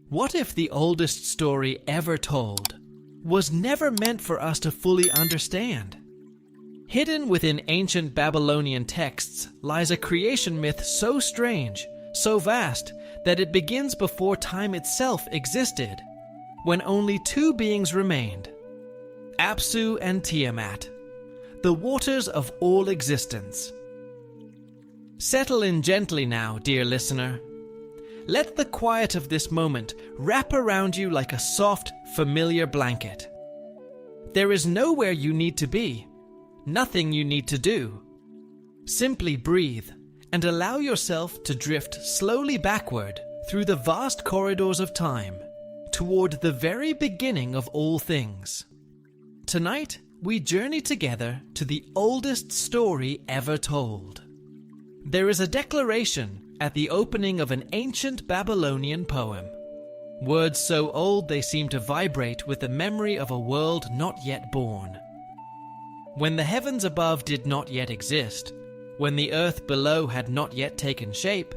What if the oldest story ever told was never meant for us to fully understand? Hidden within ancient Babylonian texts lies a creation myth so strange, so vast, that it begins before time itself existed, when only two beings remained: Apsu and Tiamat, the waters of all existence. Settle in gently now, dear listener. Let the quiet of this moment wrap around you like a soft, familiar blanket. There is nowhere you need to be, nothing you need to do. Simply breathe and allow yourself to drift slowly backward through the vast corridors of time, toward the very beginning of all things. Tonight, we journey together to the oldest story ever told. There is a declaration at the opening of an ancient Babylonian poem. Words so old they seem to vibrate with the memory of a world not yet born. When the heavens above did not yet exist, when the earth below had not yet taken shape,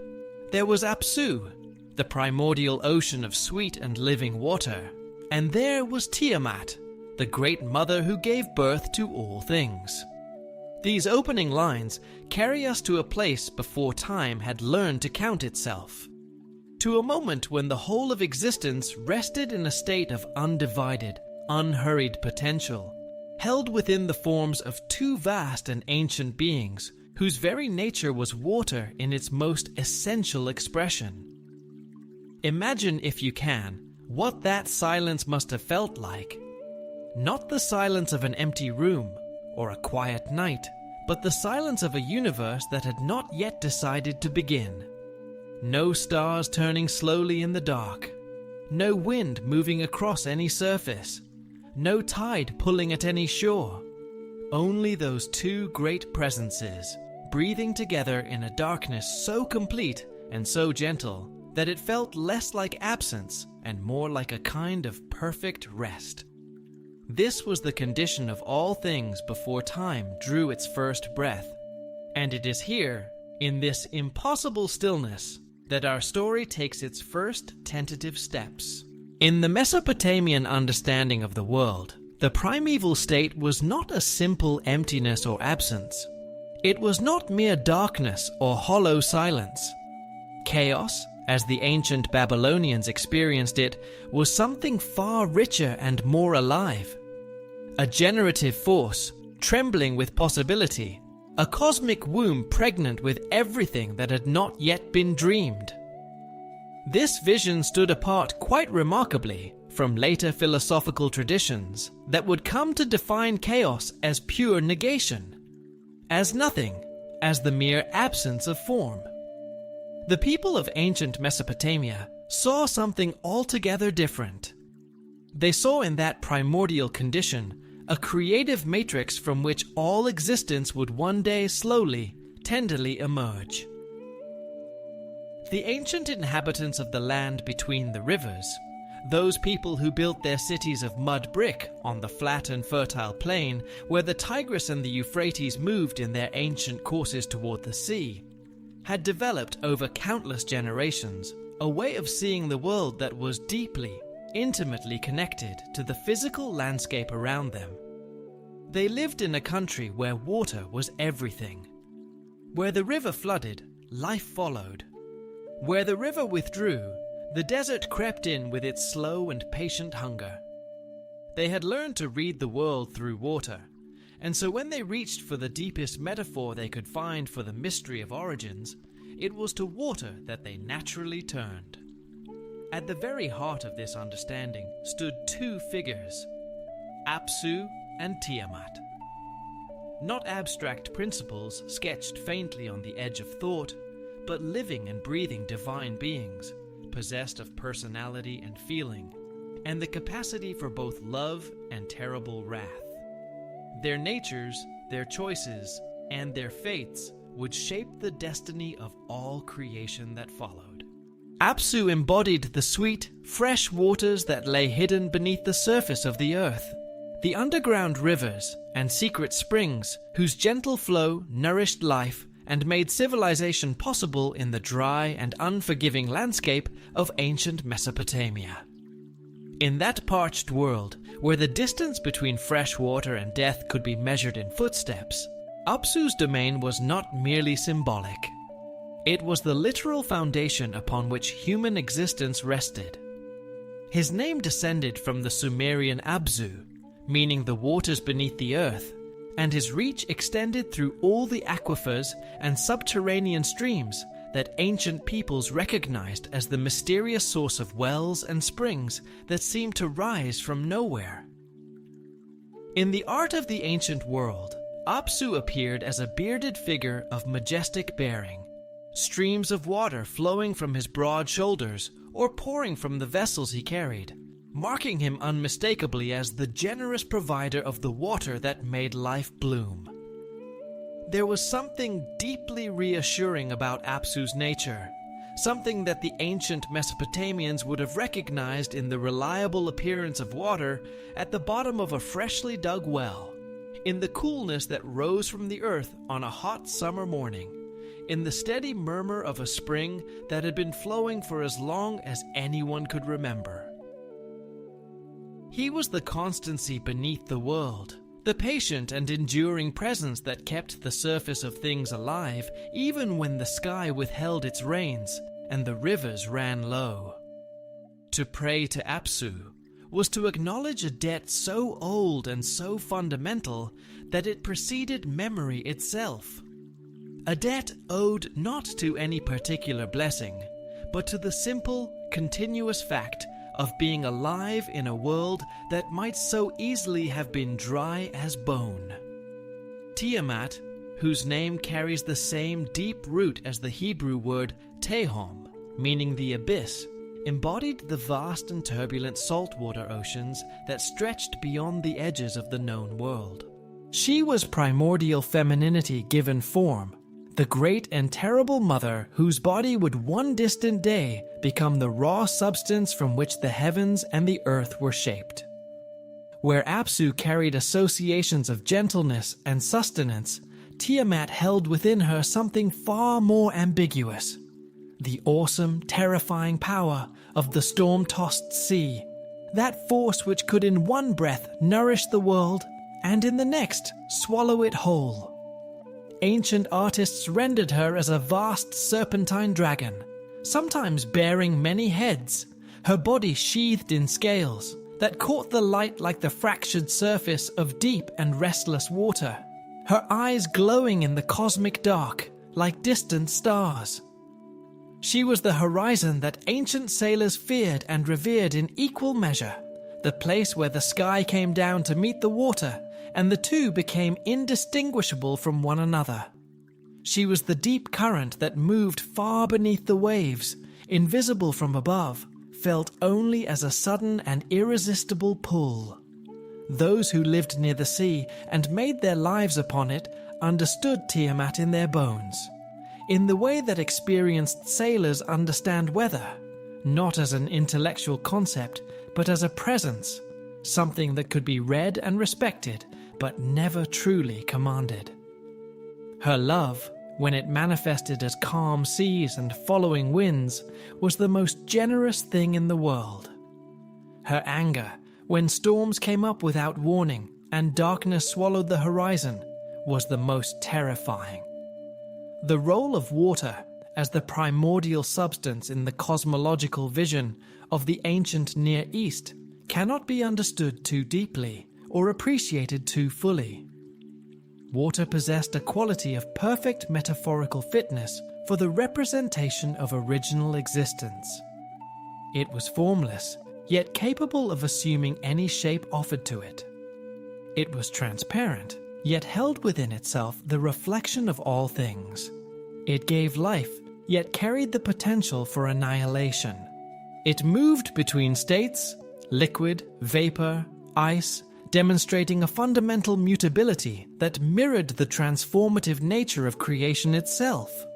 there was Apsu, the primordial ocean of sweet and living water, and there was Tiamat, the great mother who gave birth to all things. These opening lines carry us to a place before time had learned to count itself, to a moment when the whole of existence rested in a state of undivided, unhurried potential, held within the forms of two vast and ancient beings whose very nature was water in its most essential expression. Imagine, if you can, what that silence must have felt like. Not the silence of an empty room or a quiet night, but the silence of a universe that had not yet decided to begin. No stars turning slowly in the dark, no wind moving across any surface, no tide pulling at any shore. Only those two great presences, breathing together in a darkness so complete and so gentle that it felt less like absence and more like a kind of perfect rest. This was the condition of all things before time drew its first breath. And it is here, in this impossible stillness, that our story takes its first tentative steps. In the Mesopotamian understanding of the world, the primeval state was not a simple emptiness or absence. It was not mere darkness or hollow silence. Chaos, as the ancient Babylonians experienced it, was something far richer and more alive. A generative force, trembling with possibility, a cosmic womb pregnant with everything that had not yet been dreamed. This vision stood apart quite remarkably from later philosophical traditions that would come to define chaos as pure negation, as nothing, as the mere absence of form. The people of ancient Mesopotamia saw something altogether different. They saw in that primordial condition a creative matrix from which all existence would one day slowly, tenderly emerge. The ancient inhabitants of the land between the rivers, those people who built their cities of mud brick on the flat and fertile plain where the Tigris and the Euphrates moved in their ancient courses toward the sea, had developed over countless generations a way of seeing the world that was deeply, intimately connected to the physical landscape around them. They lived in a country where water was everything. Where the river flooded, life followed. Where the river withdrew, the desert crept in with its slow and patient hunger. They had learned to read the world through water, and so when they reached for the deepest metaphor they could find for the mystery of origins, it was to water that they naturally turned. At the very heart of this understanding stood two figures, Apsu and Tiamat. Not abstract principles sketched faintly on the edge of thought, but living and breathing divine beings, possessed of personality and feeling, and the capacity for both love and terrible wrath. Their natures, their choices, and their fates would shape the destiny of all creation that followed. Apsu embodied the sweet, fresh waters that lay hidden beneath the surface of the earth, the underground rivers and secret springs whose gentle flow nourished life and made civilization possible in the dry and unforgiving landscape of ancient Mesopotamia. In that parched world, where the distance between fresh water and death could be measured in footsteps, Apsu's domain was not merely symbolic. It was the literal foundation upon which human existence rested. His name descended from the Sumerian Abzu, meaning the waters beneath the earth, and his reach extended through all the aquifers and subterranean streams that ancient peoples recognized as the mysterious source of wells and springs that seemed to rise from nowhere. In the art of the ancient world, Apsu appeared as a bearded figure of majestic bearing, streams of water flowing from his broad shoulders or pouring from the vessels he carried, marking him unmistakably as the generous provider of the water that made life bloom. There was something deeply reassuring about Apsu's nature, something that the ancient Mesopotamians would have recognized in the reliable appearance of water at the bottom of a freshly dug well, in the coolness that rose from the earth on a hot summer morning, in the steady murmur of a spring that had been flowing for as long as anyone could remember. He was the constancy beneath the world, the patient and enduring presence that kept the surface of things alive even when the sky withheld its rains and the rivers ran low. To pray to Apsu was to acknowledge a debt so old and so fundamental that it preceded memory itself. A debt owed not to any particular blessing, but to the simple, continuous fact of being alive in a world that might so easily have been dry as bone. Tiamat, whose name carries the same deep root as the Hebrew word tehom, meaning the abyss, embodied the vast and turbulent saltwater oceans that stretched beyond the edges of the known world. She was primordial femininity given form, the great and terrible mother whose body would one distant day become the raw substance from which the heavens and the earth were shaped. Where Apsu carried associations of gentleness and sustenance, Tiamat held within her something far more ambiguous: the awesome, terrifying power of the storm-tossed sea, that force which could in one breath nourish the world and in the next swallow it whole. Ancient artists rendered her as a vast serpentine dragon, sometimes bearing many heads, her body sheathed in scales that caught the light like the fractured surface of deep and restless water, her eyes glowing in the cosmic dark like distant stars. She was the horizon that ancient sailors feared and revered in equal measure, the place where the sky came down to meet the water, and the two became indistinguishable from one another. She was the deep current that moved far beneath the waves, invisible from above, felt only as a sudden and irresistible pull. Those who lived near the sea and made their lives upon it understood Tiamat in their bones, in the way that experienced sailors understand weather, not as an intellectual concept, but as a presence, something that could be read and respected, but never truly commanded. Her love, when it manifested as calm seas and following winds, was the most generous thing in the world. Her anger, when storms came up without warning and darkness swallowed the horizon, was the most terrifying. The role of water as the primordial substance in the cosmological vision of the ancient Near East cannot be understood too deeply or appreciated too fully. Water possessed a quality of perfect metaphorical fitness for the representation of original existence. It was formless, yet capable of assuming any shape offered to it. It was transparent, yet held within itself the reflection of all things. It gave life, yet carried the potential for annihilation. It moved between states, liquid, vapor, ice, demonstrating a fundamental mutability that mirrored the transformative nature of creation itself.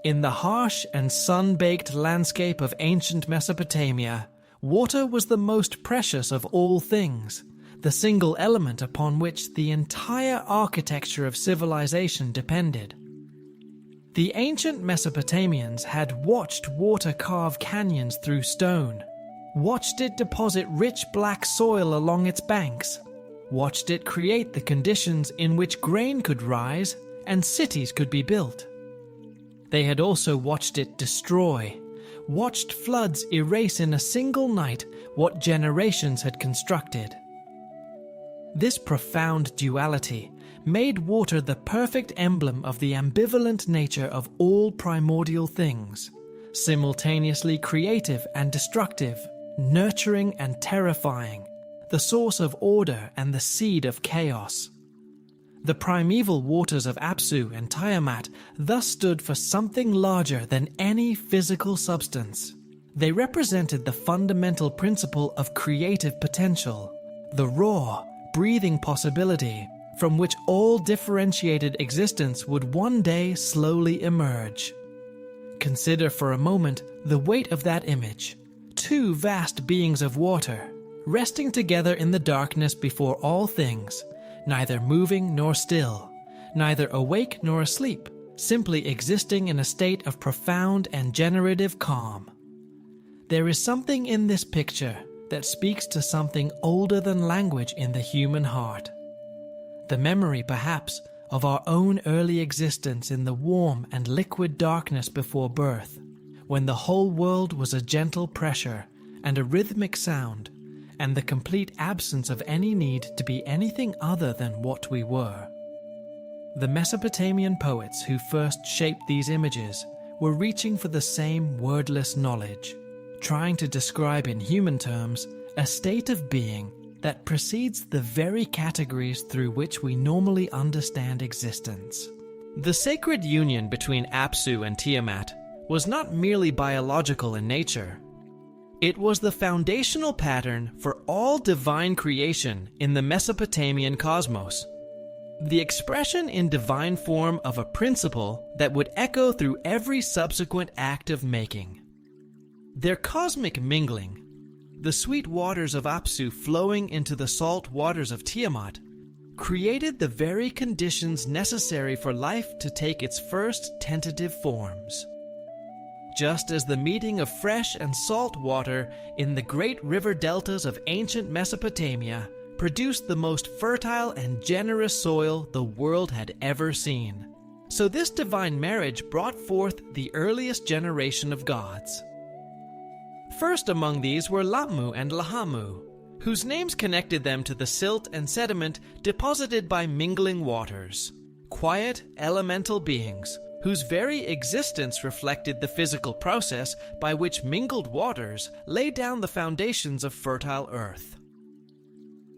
In the harsh and sun-baked landscape of ancient Mesopotamia, water was the most precious of all things, the single element upon which the entire architecture of civilization depended. The ancient Mesopotamians had watched water carve canyons through stone, watched it deposit rich black soil along its banks, watched it create the conditions in which grain could rise and cities could be built. They had also watched it destroy, watched floods erase in a single night what generations had constructed. This profound duality made water the perfect emblem of the ambivalent nature of all primordial things, simultaneously creative and destructive, nurturing and terrifying, the source of order and the seed of chaos. The primeval waters of Apsu and Tiamat thus stood for something larger than any physical substance. They represented the fundamental principle of creative potential, the raw, breathing possibility from which all differentiated existence would one day slowly emerge. Consider for a moment the weight of that image. Two vast beings of water, resting together in the darkness before all things, neither moving nor still, neither awake nor asleep, simply existing in a state of profound and generative calm. There is something in this picture that speaks to something older than language in the human heart. The memory, perhaps, of our own early existence in the warm and liquid darkness before birth, when the whole world was a gentle pressure and a rhythmic sound, and the complete absence of any need to be anything other than what we were. The Mesopotamian poets who first shaped these images were reaching for the same wordless knowledge, trying to describe in human terms a state of being that precedes the very categories through which we normally understand existence. The sacred union between Apsu and Tiamat was not merely biological in nature. It was the foundational pattern for all divine creation in the Mesopotamian cosmos, the expression in divine form of a principle that would echo through every subsequent act of making. Their cosmic mingling, the sweet waters of Apsu flowing into the salt waters of Tiamat, created the very conditions necessary for life to take its first tentative forms. Just as the meeting of fresh and salt water in the great river deltas of ancient Mesopotamia produced the most fertile and generous soil the world had ever seen, so this divine marriage brought forth the earliest generation of gods. First among these were Lammu and Lahamu, whose names connected them to the silt and sediment deposited by mingling waters, quiet, elemental beings whose very existence reflected the physical process by which mingled waters laid down the foundations of fertile earth.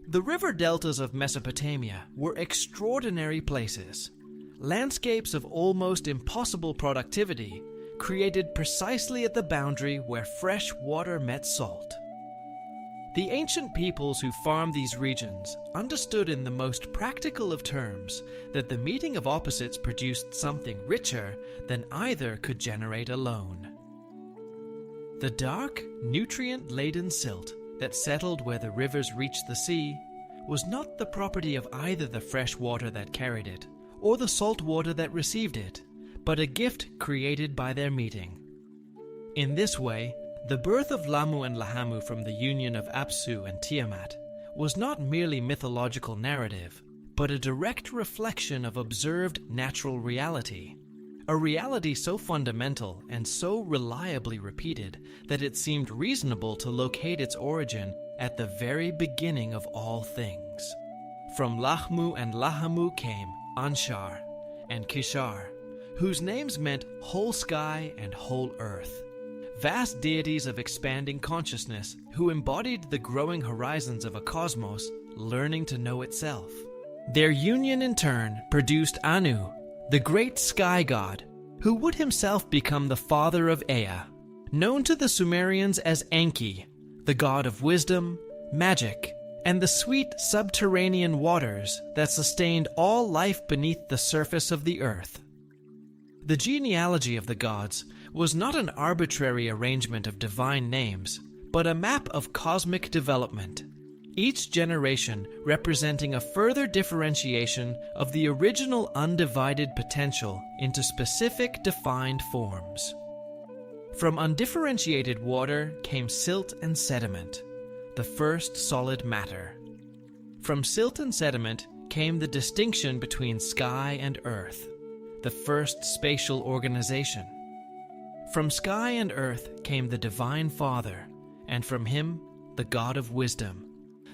The river deltas of Mesopotamia were extraordinary places, landscapes of almost impossible productivity, created precisely at the boundary where fresh water met salt. The ancient peoples who farmed these regions understood in the most practical of terms that the meeting of opposites produced something richer than either could generate alone. The dark, nutrient-laden silt that settled where the rivers reached the sea was not the property of either the fresh water that carried it or the salt water that received it, but a gift created by their meeting. In this way, the birth of Lammu and Lahamu from the union of Apsu and Tiamat was not merely mythological narrative, but a direct reflection of observed natural reality, a reality so fundamental and so reliably repeated that it seemed reasonable to locate its origin at the very beginning of all things. From Lachmu and Lahamu came Anshar and Kishar, whose names meant whole sky and whole earth, vast deities of expanding consciousness who embodied the growing horizons of a cosmos learning to know itself. Their union in turn produced Anu, the great sky god, who would himself become the father of Ea, known to the Sumerians as Enki, the god of wisdom, magic, and the sweet subterranean waters that sustained all life beneath the surface of the earth. The genealogy of the gods was not an arbitrary arrangement of divine names, but a map of cosmic development, each generation representing a further differentiation of the original undivided potential into specific defined forms. From undifferentiated water came silt and sediment, the first solid matter. From silt and sediment came the distinction between sky and earth, the first spatial organization. From sky and earth came the Divine Father, and from him the God of wisdom,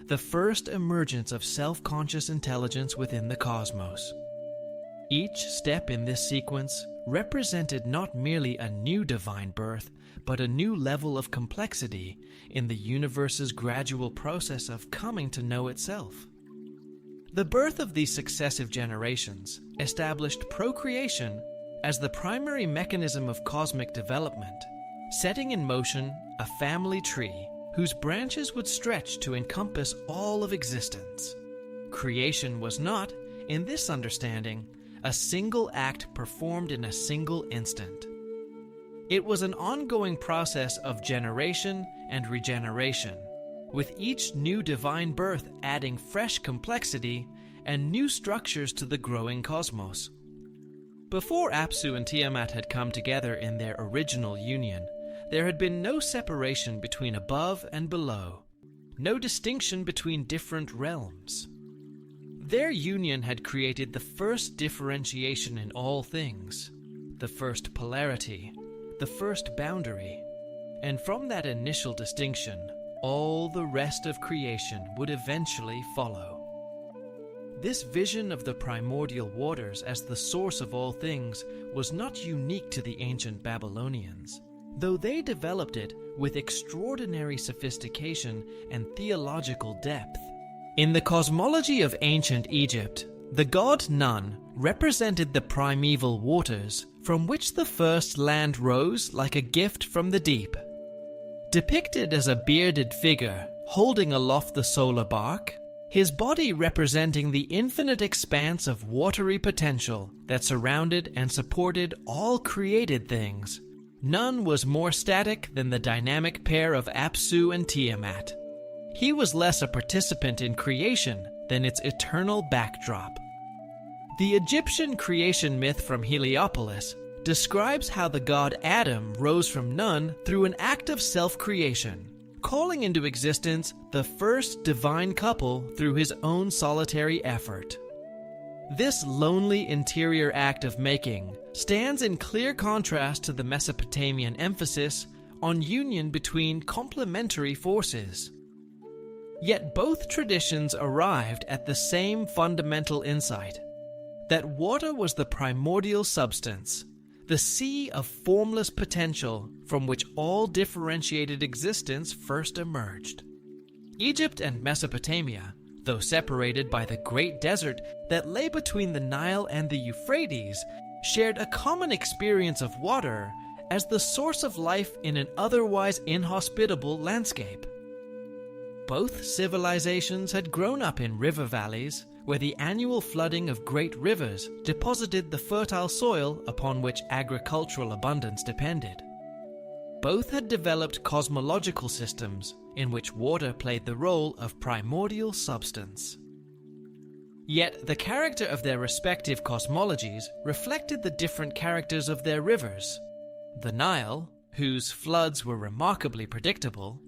the first emergence of self-conscious intelligence within the cosmos. Each step in this sequence represented not merely a new divine birth, but a new level of complexity in the universe's gradual process of coming to know itself. The birth of these successive generations established procreation as the primary mechanism of cosmic development, setting in motion a family tree whose branches would stretch to encompass all of existence. Creation was not, in this understanding, a single act performed in a single instant. It was an ongoing process of generation and regeneration, with each new divine birth adding fresh complexity and new structures to the growing cosmos. Before Apsu and Tiamat had come together in their original union, there had been no separation between above and below, no distinction between different realms. Their union had created the first differentiation in all things, the first polarity, the first boundary, and from that initial distinction, all the rest of creation would eventually follow. This vision of the primordial waters as the source of all things was not unique to the ancient Babylonians, though they developed it with extraordinary sophistication and theological depth. In the cosmology of ancient Egypt, the god Nun represented the primeval waters from which the first land rose like a gift from the deep. Depicted as a bearded figure holding aloft the solar bark, his body representing the infinite expanse of watery potential that surrounded and supported all created things, none was more static than the dynamic pair of Apsu and Tiamat. He was less a participant in creation than its eternal backdrop. The Egyptian creation myth from Heliopolis describes how the god Adam rose from none through an act of self-creation, calling into existence the first divine couple through his own solitary effort. This lonely interior act of making stands in clear contrast to the Mesopotamian emphasis on union between complementary forces. Yet both traditions arrived at the same fundamental insight, that water was the primordial substance, the sea of formless potential from which all differentiated existence first emerged. Egypt and Mesopotamia, though separated by the great desert that lay between the Nile and the Euphrates, shared a common experience of water as the source of life in an otherwise inhospitable landscape. Both civilizations had grown up in river valleys where the annual flooding of great rivers deposited the fertile soil upon which agricultural abundance depended. Both had developed cosmological systems in which water played the role of primordial substance. Yet the character of their respective cosmologies reflected the different characters of their rivers. The Nile, whose floods were remarkably predictable,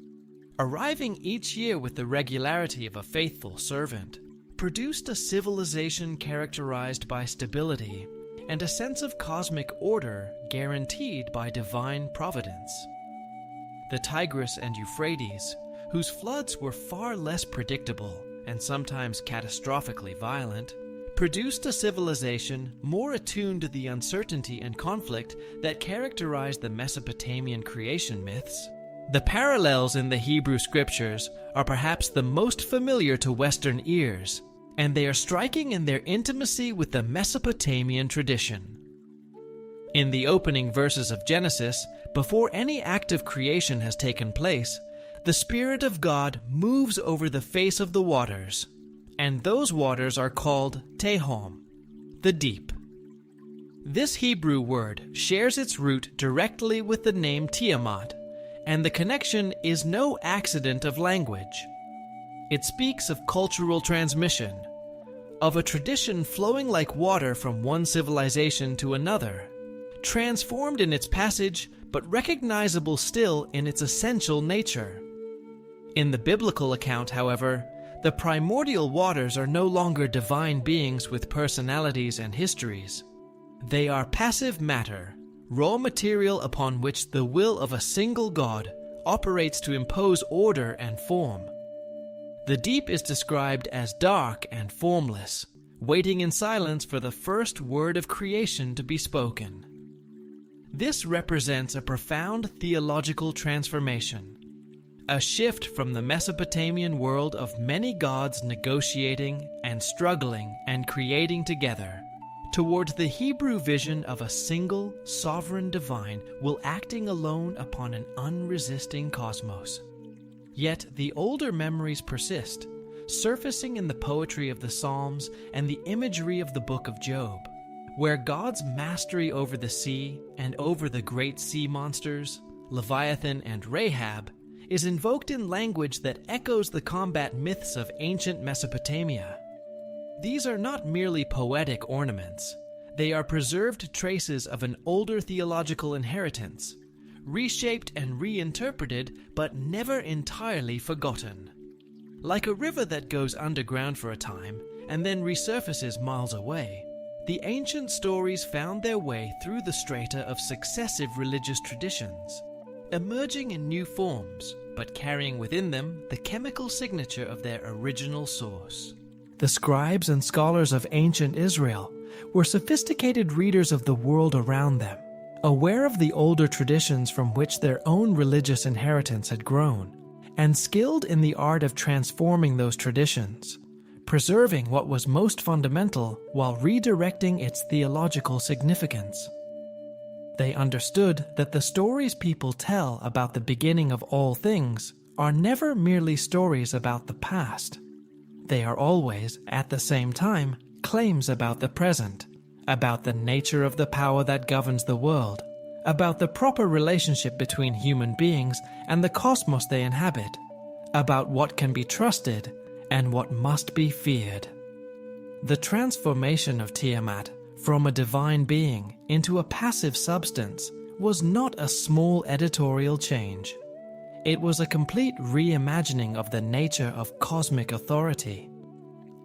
arriving each year with the regularity of a faithful servant, produced a civilization characterized by stability and a sense of cosmic order guaranteed by divine providence. The Tigris and Euphrates, whose floods were far less predictable and sometimes catastrophically violent, produced a civilization more attuned to the uncertainty and conflict that characterized the Mesopotamian creation myths. The parallels in the Hebrew scriptures are perhaps the most familiar to Western ears, and they are striking in their intimacy with the Mesopotamian tradition. In the opening verses of Genesis, before any act of creation has taken place, the Spirit of God moves over the face of the waters, and those waters are called Tehom, the deep. This Hebrew word shares its root directly with the name Tiamat, and the connection is no accident of language. It speaks of cultural transmission, of a tradition flowing like water from one civilization to another, transformed in its passage but recognizable still in its essential nature. In the biblical account, however, the primordial waters are no longer divine beings with personalities and histories. They are passive matter, raw material upon which the will of a single God operates to impose order and form. The deep is described as dark and formless, waiting in silence for the first word of creation to be spoken. This represents a profound theological transformation, a shift from the Mesopotamian world of many gods negotiating and struggling and creating together, towards the Hebrew vision of a single, sovereign divine will acting alone upon an unresisting cosmos. Yet the older memories persist, surfacing in the poetry of the Psalms and the imagery of the Book of Job, where God's mastery over the sea and over the great sea monsters, Leviathan and Rahab, is invoked in language that echoes the combat myths of ancient Mesopotamia. These are not merely poetic ornaments. They are preserved traces of an older theological inheritance, reshaped and reinterpreted but never entirely forgotten. Like a river that goes underground for a time and then resurfaces miles away, the ancient stories found their way through the strata of successive religious traditions, emerging in new forms, but carrying within them the chemical signature of their original source. The scribes and scholars of ancient Israel were sophisticated readers of the world around them, aware of the older traditions from which their own religious inheritance had grown, and skilled in the art of transforming those traditions, preserving what was most fundamental while redirecting its theological significance. They understood that the stories people tell about the beginning of all things are never merely stories about the past. They are always, at the same time, claims about the present, about the nature of the power that governs the world, about the proper relationship between human beings and the cosmos they inhabit, about what can be trusted and what must be feared. The transformation of Tiamat from a divine being into a passive substance was not a small editorial change. It was a complete reimagining of the nature of cosmic authority.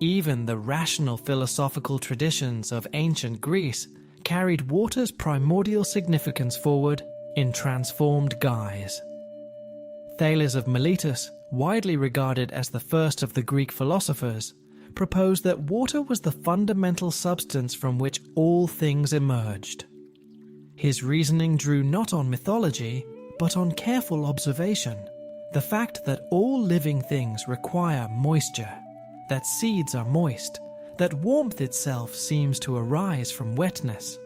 Even the rational philosophical traditions of ancient Greece carried water's primordial significance forward in transformed guise. Thales of Miletus, widely regarded as the first of the Greek philosophers, proposed that water was the fundamental substance from which all things emerged. His reasoning drew not on mythology, but on careful observation, the fact that all living things require moisture, that seeds are moist, that warmth itself seems to arise from wetness.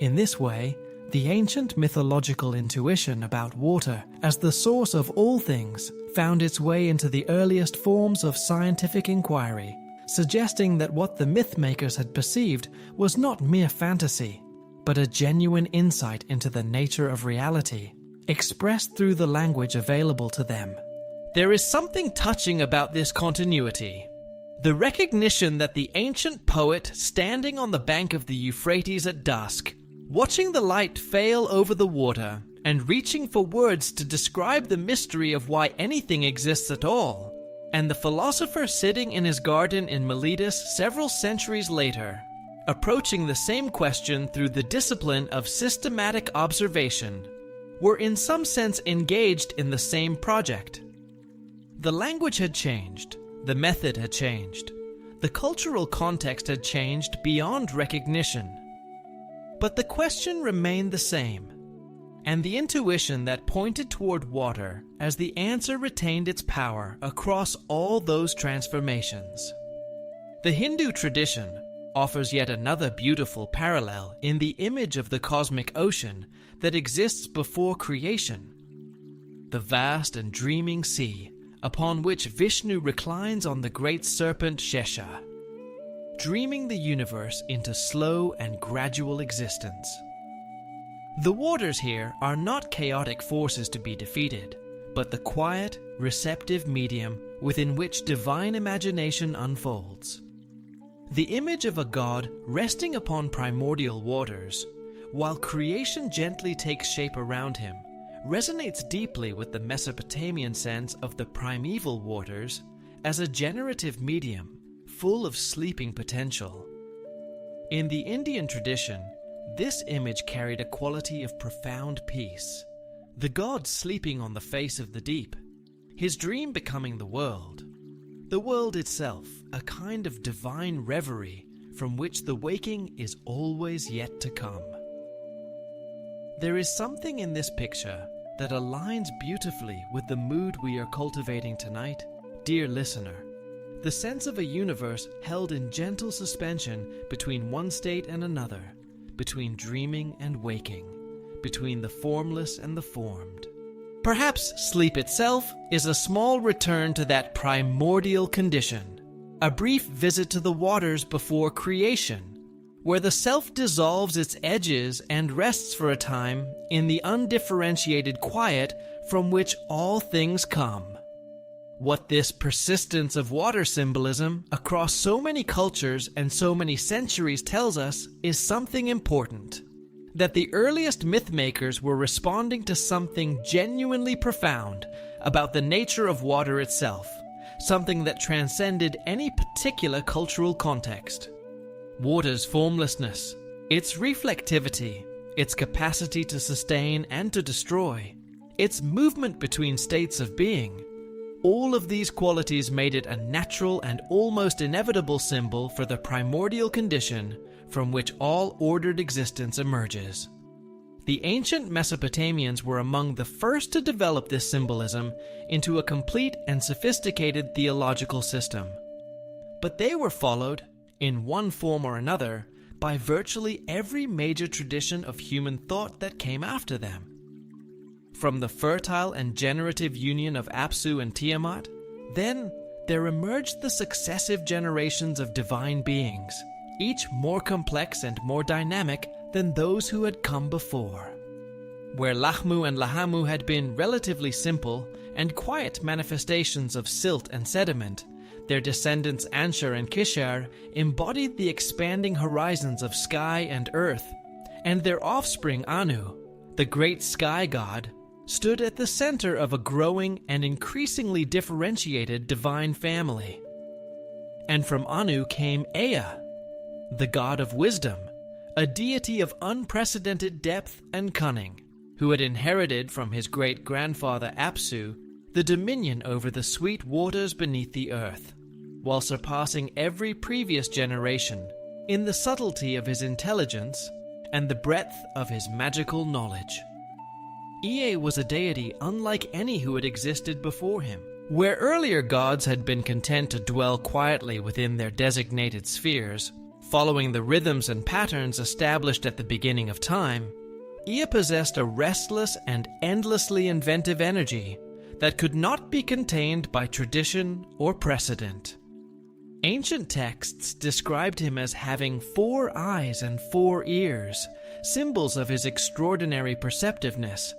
In this way, the ancient mythological intuition about water as the source of all things found its way into the earliest forms of scientific inquiry, suggesting that what the myth-makers had perceived was not mere fantasy, but a genuine insight into the nature of reality, expressed through the language available to them. There is something touching about this continuity. The recognition that the ancient poet, standing on the bank of the Euphrates at dusk, watching the light fail over the water, and reaching for words to describe the mystery of why anything exists at all, and the philosopher sitting in his garden in Miletus several centuries later, approaching the same question through the discipline of systematic observation, were in some sense engaged in the same project. The language had changed, the method had changed, the cultural context had changed beyond recognition. But the question remained the same, and the intuition that pointed toward water as the answer retained its power across all those transformations. The Hindu tradition offers yet another beautiful parallel in the image of the cosmic ocean that exists before creation. The vast and dreaming sea upon which Vishnu reclines on the great serpent Shesha, dreaming the universe into slow and gradual existence. The waters here are not chaotic forces to be defeated, but the quiet, receptive medium within which divine imagination unfolds. The image of a god resting upon primordial waters, while creation gently takes shape around him, resonates deeply with the Mesopotamian sense of the primeval waters as a generative medium full of sleeping potential. In the Indian tradition, this image carried a quality of profound peace, the god sleeping on the face of the deep, his dream becoming the world itself, a kind of divine reverie from which the waking is always yet to come. There is something in this picture that aligns beautifully with the mood we are cultivating tonight, dear listener. The sense of a universe held in gentle suspension between one state and another, between dreaming and waking, between the formless and the formed. Perhaps sleep itself is a small return to that primordial condition, a brief visit to the waters before creation, where the self dissolves its edges and rests for a time in the undifferentiated quiet from which all things come. What this persistence of water symbolism across so many cultures and so many centuries tells us is something important. That the earliest mythmakers were responding to something genuinely profound about the nature of water itself, something that transcended any particular cultural context. Water's formlessness, its reflectivity, its capacity to sustain and to destroy, its movement between states of being, all of these qualities made it a natural and almost inevitable symbol for the primordial condition from which all ordered existence emerges. The ancient Mesopotamians were among the first to develop this symbolism into a complete and sophisticated theological system. But they were followed, in one form or another, by virtually every major tradition of human thought that came after them. From the fertile and generative union of Apsu and Tiamat, then there emerged the successive generations of divine beings, each more complex and more dynamic than those who had come before. Where Lahmu and Lahamu had been relatively simple and quiet manifestations of silt and sediment, their descendants Anshar and Kishar embodied the expanding horizons of sky and earth, and their offspring Anu, the great sky god, stood at the center of a growing and increasingly differentiated divine family. And from Anu came Ea, the god of wisdom, a deity of unprecedented depth and cunning, who had inherited from his great-grandfather Apsu the dominion over the sweet waters beneath the earth, while surpassing every previous generation in the subtlety of his intelligence and the breadth of his magical knowledge. Ea was a deity unlike any who had existed before him. Where earlier gods had been content to dwell quietly within their designated spheres, following the rhythms and patterns established at the beginning of time, Ea possessed a restless and endlessly inventive energy that could not be contained by tradition or precedent. Ancient texts described him as having 4 eyes and 4 ears, symbols of his extraordinary perceptiveness,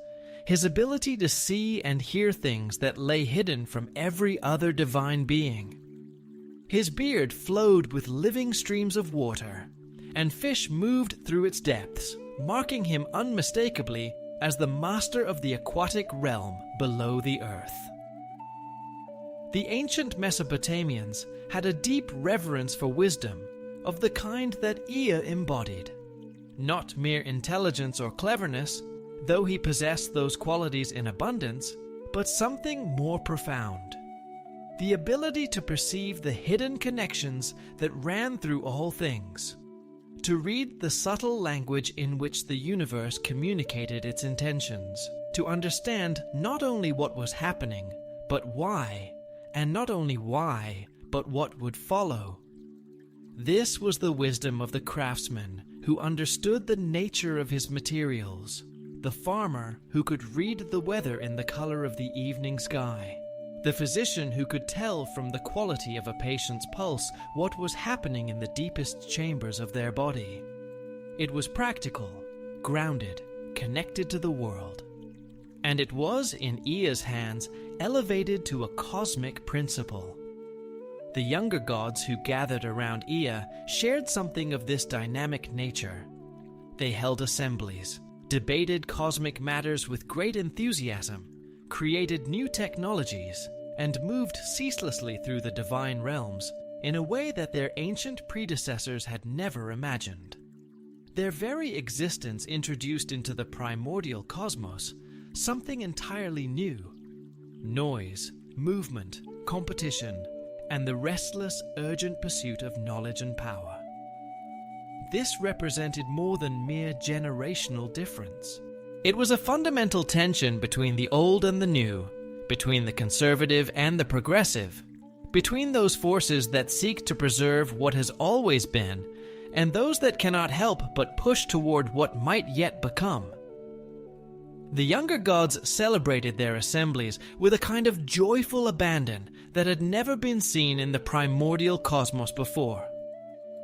his ability to see and hear things that lay hidden from every other divine being. His beard flowed with living streams of water, and fish moved through its depths, marking him unmistakably as the master of the aquatic realm below the earth. The ancient Mesopotamians had a deep reverence for wisdom of the kind that Ea embodied. Not mere intelligence or cleverness, though he possessed those qualities in abundance, but something more profound. The ability to perceive the hidden connections that ran through all things, to read the subtle language in which the universe communicated its intentions, to understand not only what was happening, but why, and not only why, but what would follow. This was the wisdom of the craftsman who understood the nature of his materials, the farmer who could read the weather in the color of the evening sky, the physician who could tell from the quality of a patient's pulse what was happening in the deepest chambers of their body. It was practical, grounded, connected to the world. and it was, in Ea's hands, elevated to a cosmic principle. The younger gods who gathered around Ea shared something of this dynamic nature. They held assemblies, debated cosmic matters with great enthusiasm, created new technologies, and moved ceaselessly through the divine realms in a way that their ancient predecessors had never imagined. Their very existence introduced into the primordial cosmos something entirely new: noise, movement, competition, and the restless, urgent pursuit of knowledge and power. This represented more than mere generational difference. It was a fundamental tension between the old and the new, between the conservative and the progressive, between those forces that seek to preserve what has always been and those that cannot help but push toward what might yet become. The younger gods celebrated their assemblies with a kind of joyful abandon that had never been seen in the primordial cosmos before.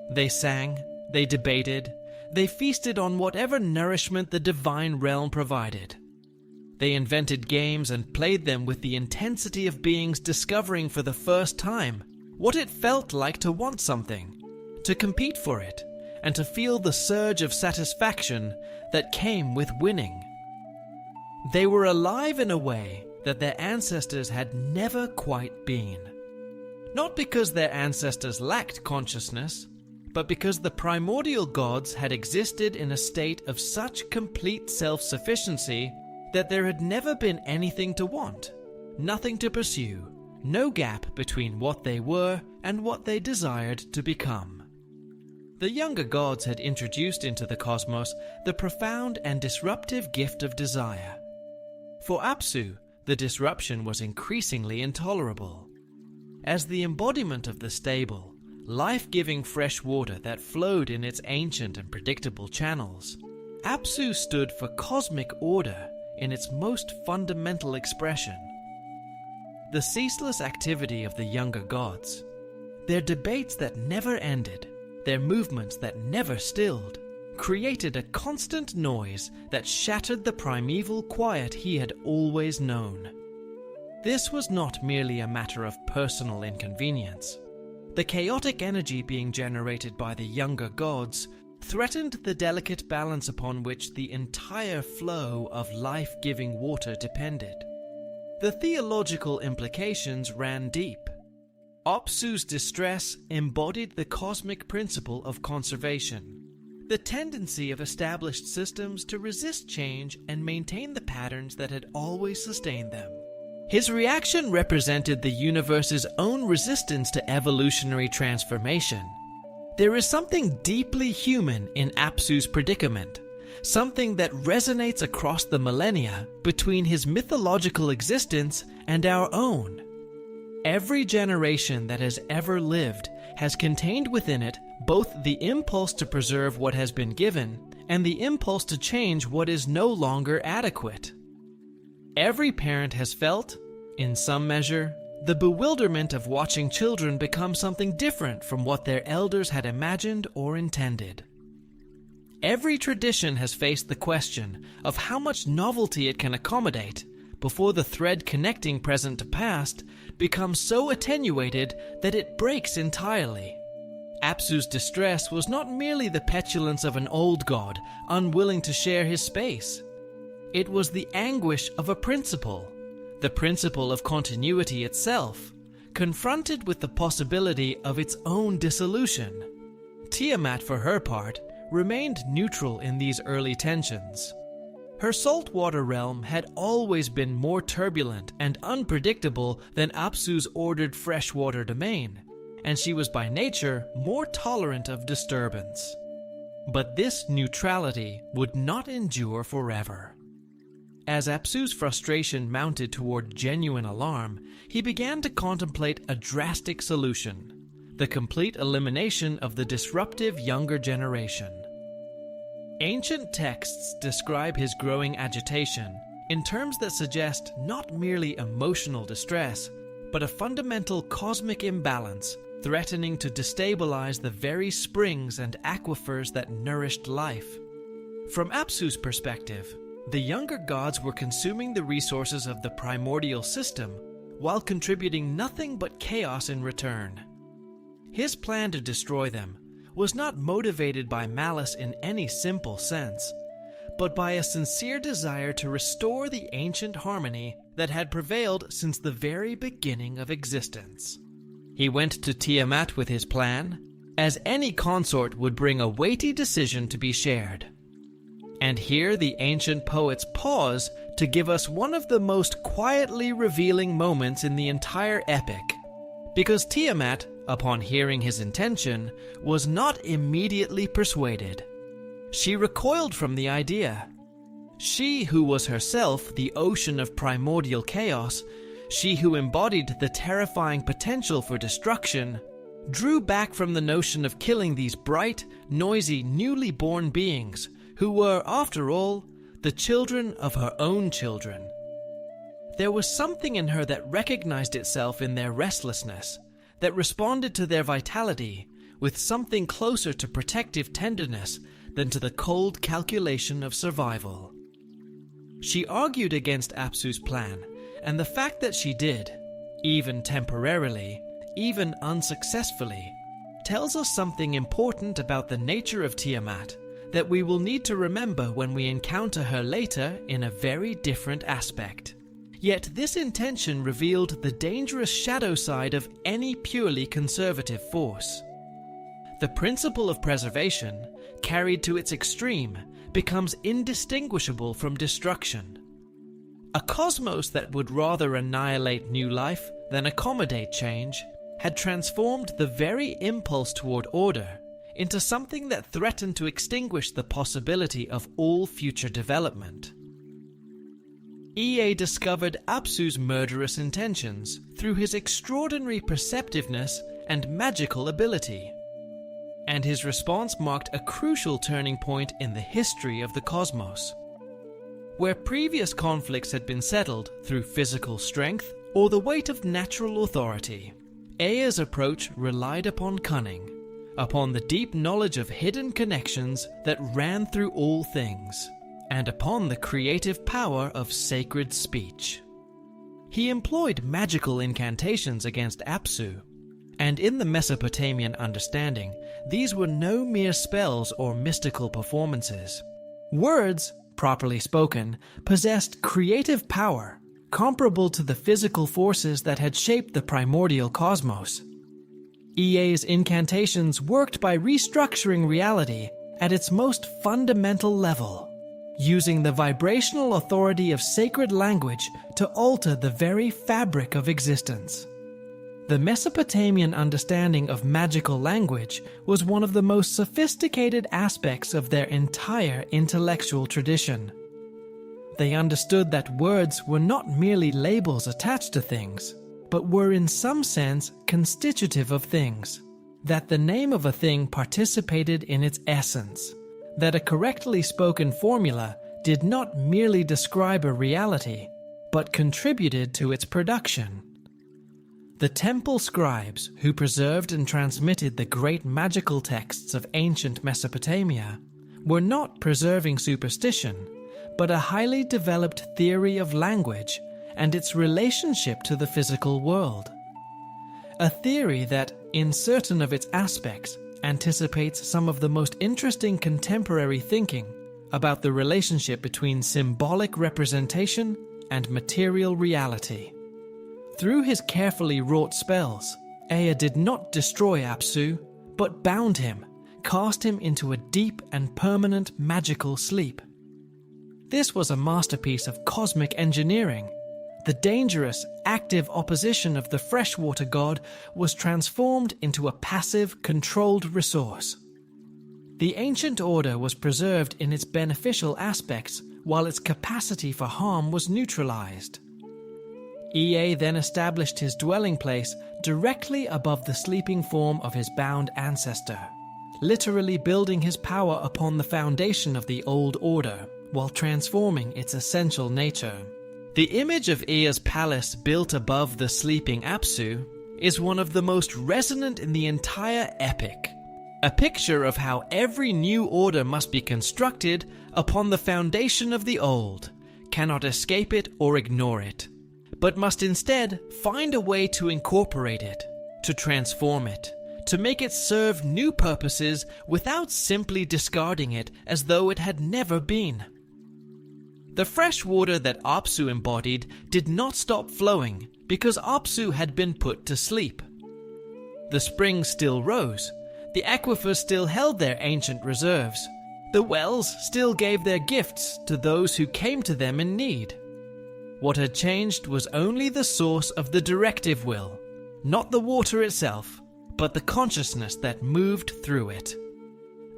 They sang, they debated, they feasted on whatever nourishment the divine realm provided. They invented games and played them with the intensity of beings discovering for the first time what it felt like to want something, to compete for it, and to feel the surge of satisfaction that came with winning. They were alive in a way that their ancestors had never quite been. Not because their ancestors lacked consciousness, but because the primordial gods had existed in a state of such complete self-sufficiency that there had never been anything to want, nothing to pursue, no gap between what they were and what they desired to become. The younger gods had introduced into the cosmos the profound and disruptive gift of desire. For Apsu, the disruption was increasingly intolerable. As the embodiment of the stable, life-giving fresh water that flowed in its ancient and predictable channels, Apsu stood for cosmic order in its most fundamental expression. The ceaseless activity of the younger gods, their debates that never ended, their movements that never stilled, created a constant noise that shattered the primeval quiet he had always known. This was not merely a matter of personal inconvenience. The chaotic energy being generated by the younger gods threatened the delicate balance upon which the entire flow of life-giving water depended. The theological implications ran deep. Apsu's distress embodied the cosmic principle of conservation, the tendency of established systems to resist change and maintain the patterns that had always sustained them. His reaction represented the universe's own resistance to evolutionary transformation. There is something deeply human in Apsu's predicament, something that resonates across the millennia between his mythological existence and our own. Every generation that has ever lived has contained within it both the impulse to preserve what has been given and the impulse to change what is no longer adequate. Every parent has felt, in some measure, the bewilderment of watching children become something different from what their elders had imagined or intended. Every tradition has faced the question of how much novelty it can accommodate before the thread connecting present to past becomes so attenuated that it breaks entirely. Apsu's distress was not merely the petulance of an old god unwilling to share his space. It was the anguish of a principle, the principle of continuity itself, confronted with the possibility of its own dissolution. Tiamat, for her part, remained neutral in these early tensions. Her saltwater realm had always been more turbulent and unpredictable than Apsu's ordered freshwater domain, and she was by nature more tolerant of disturbance. But this neutrality would not endure forever. As Apsu's frustration mounted toward genuine alarm, he began to contemplate a drastic solution: the complete elimination of the disruptive younger generation. Ancient texts describe his growing agitation in terms that suggest not merely emotional distress, but a fundamental cosmic imbalance threatening to destabilize the very springs and aquifers that nourished life. From Apsu's perspective, The younger gods were consuming the resources of the primordial system while contributing nothing but chaos in return. His plan to destroy them was not motivated by malice in any simple sense, but by a sincere desire to restore the ancient harmony that had prevailed since the very beginning of existence. He went to Tiamat with his plan, as any consort would bring a weighty decision to be shared. And here the ancient poets pause to give us one of the most quietly revealing moments in the entire epic, because Tiamat, upon hearing his intention, was not immediately persuaded. She recoiled from the idea. She who was herself the ocean of primordial chaos, she who embodied the terrifying potential for destruction, drew back from the notion of killing these bright, noisy, newly born beings who were, after all, the children of her own children. There was something in her that recognized itself in their restlessness, that responded to their vitality with something closer to protective tenderness than to the cold calculation of survival. She argued against Apsu's plan, and the fact that she did, even temporarily, even unsuccessfully, tells us something important about the nature of Tiamat that we will need to remember when we encounter her later in a very different aspect. Yet this intention revealed the dangerous shadow side of any purely conservative force. The principle of preservation, carried to its extreme, becomes indistinguishable from destruction. A cosmos that would rather annihilate new life than accommodate change had transformed the very impulse toward order into something that threatened to extinguish the possibility of all future development. Ea discovered Apsu's murderous intentions through his extraordinary perceptiveness and magical ability, and his response marked a crucial turning point in the history of the cosmos. Where previous conflicts had been settled through physical strength or the weight of natural authority, Ea's approach relied upon cunning, upon the deep knowledge of hidden connections that ran through all things, and upon the creative power of sacred speech. He employed magical incantations against Apsu, and in the Mesopotamian understanding, these were no mere spells or mystical performances. Words, properly spoken, possessed creative power, comparable to the physical forces that had shaped the primordial cosmos. Ea's incantations worked by restructuring reality at its most fundamental level, using the vibrational authority of sacred language to alter the very fabric of existence. The Mesopotamian understanding of magical language was one of the most sophisticated aspects of their entire intellectual tradition. They understood that words were not merely labels attached to things, but were in some sense constitutive of things, that the name of a thing participated in its essence, that a correctly spoken formula did not merely describe a reality, but contributed to its production. The temple scribes who preserved and transmitted the great magical texts of ancient Mesopotamia were not preserving superstition, but a highly developed theory of language and its relationship to the physical world. A theory that, in certain of its aspects, anticipates some of the most interesting contemporary thinking about the relationship between symbolic representation and material reality. Through his carefully wrought spells, Ea did not destroy Apsu, but bound him, cast him into a deep and permanent magical sleep. This was a masterpiece of cosmic engineering. The dangerous, active opposition of the freshwater god was transformed into a passive, controlled resource. The ancient order was preserved in its beneficial aspects, while its capacity for harm was neutralized. Ea then established his dwelling place directly above the sleeping form of his bound ancestor, literally building his power upon the foundation of the old order, while transforming its essential nature. The image of Ea's palace built above the sleeping Apsu is one of the most resonant in the entire epic. a picture of how every new order must be constructed upon the foundation of the old, cannot escape it or ignore it, but must instead find a way to incorporate it, to transform it, to make it serve new purposes without simply discarding it as though it had never been. The fresh water that Apsu embodied did not stop flowing because Apsu had been put to sleep. The springs still rose, the aquifers still held their ancient reserves, the wells still gave their gifts to those who came to them in need. What had changed was only the source of the directive will, not the water itself, but the consciousness that moved through it.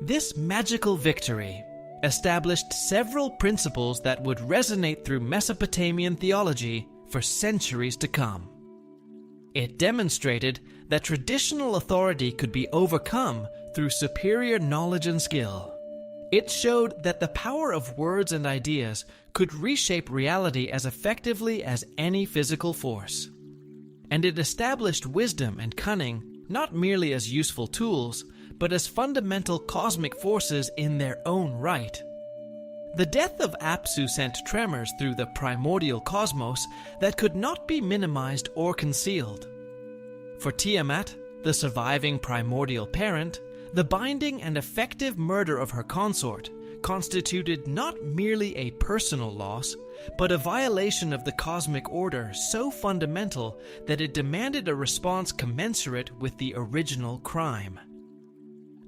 This magical victory established several principles that would resonate through Mesopotamian theology for centuries to come. It demonstrated that traditional authority could be overcome through superior knowledge and skill. It showed that the power of words and ideas could reshape reality as effectively as any physical force. And it established wisdom and cunning not merely as useful tools, but as fundamental cosmic forces in their own right. The death of Apsu sent tremors through the primordial cosmos that could not be minimized or concealed. For Tiamat, the surviving primordial parent, the binding and effective murder of her consort constituted not merely a personal loss, but a violation of the cosmic order so fundamental that it demanded a response commensurate with the original crime.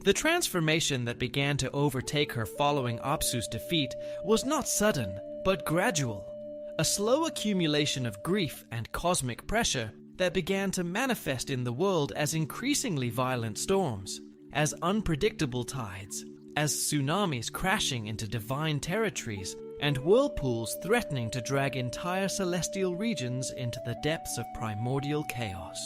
The transformation that began to overtake her following Apsu's defeat was not sudden, but gradual, a slow accumulation of grief and cosmic pressure that began to manifest in the world as increasingly violent storms, as unpredictable tides, as tsunamis crashing into divine territories, and whirlpools threatening to drag entire celestial regions into the depths of primordial chaos.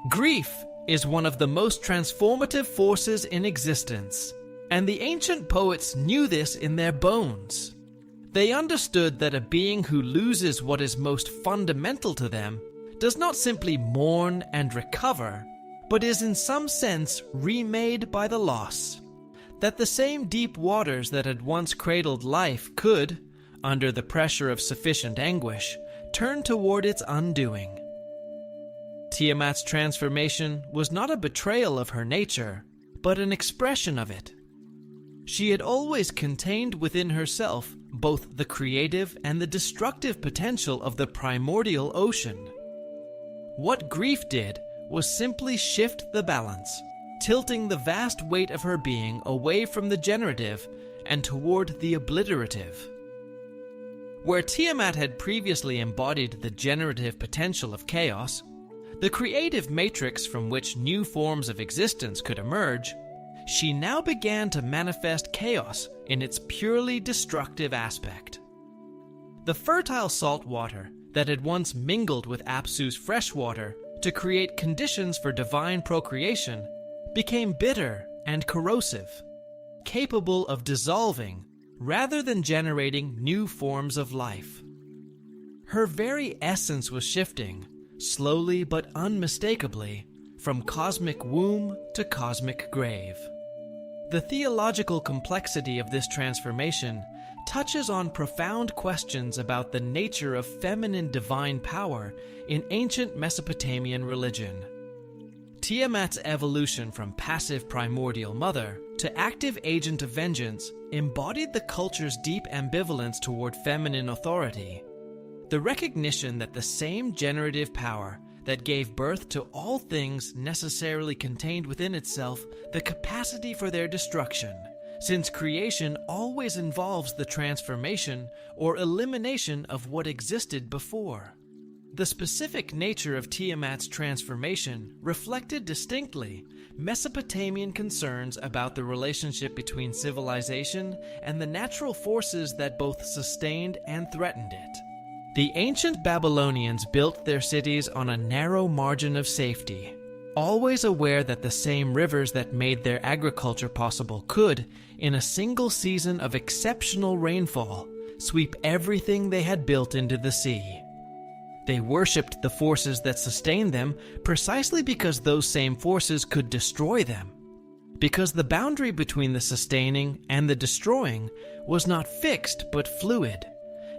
Grief is one of the most transformative forces in existence, and the ancient poets knew this in their bones. They understood that a being who loses what is most fundamental to them does not simply mourn and recover, but is in some sense remade by the loss. That the same deep waters that had once cradled life could, under the pressure of sufficient anguish, turn toward its undoing. Tiamat's transformation was not a betrayal of her nature, but an expression of it. She had always contained within herself both the creative and the destructive potential of the primordial ocean. What grief did was simply shift the balance, tilting the vast weight of her being away from the generative and toward the obliterative. Where Tiamat had previously embodied the generative potential of chaos, the creative matrix from which new forms of existence could emerge, she now began to manifest chaos in its purely destructive aspect. The fertile salt water that had once mingled with Apsu's fresh water to create conditions for divine procreation became bitter and corrosive, capable of dissolving rather than generating new forms of life. Her very essence was shifting, slowly but unmistakably, from cosmic womb to cosmic grave. The theological complexity of this transformation touches on profound questions about the nature of feminine divine power in ancient Mesopotamian religion. Tiamat's evolution from passive primordial mother to active agent of vengeance embodied the culture's deep ambivalence toward feminine authority. The recognition that the same generative power that gave birth to all things necessarily contained within itself the capacity for their destruction, since creation always involves the transformation or elimination of what existed before. The specific nature of Tiamat's transformation reflected distinctly Mesopotamian concerns about the relationship between civilization and the natural forces that both sustained and threatened it. The ancient Babylonians built their cities on a narrow margin of safety, always aware that the same rivers that made their agriculture possible could, in a single season of exceptional rainfall, sweep everything they had built into the sea. They worshipped the forces that sustained them precisely because those same forces could destroy them. because the boundary between the sustaining and the destroying was not fixed but fluid,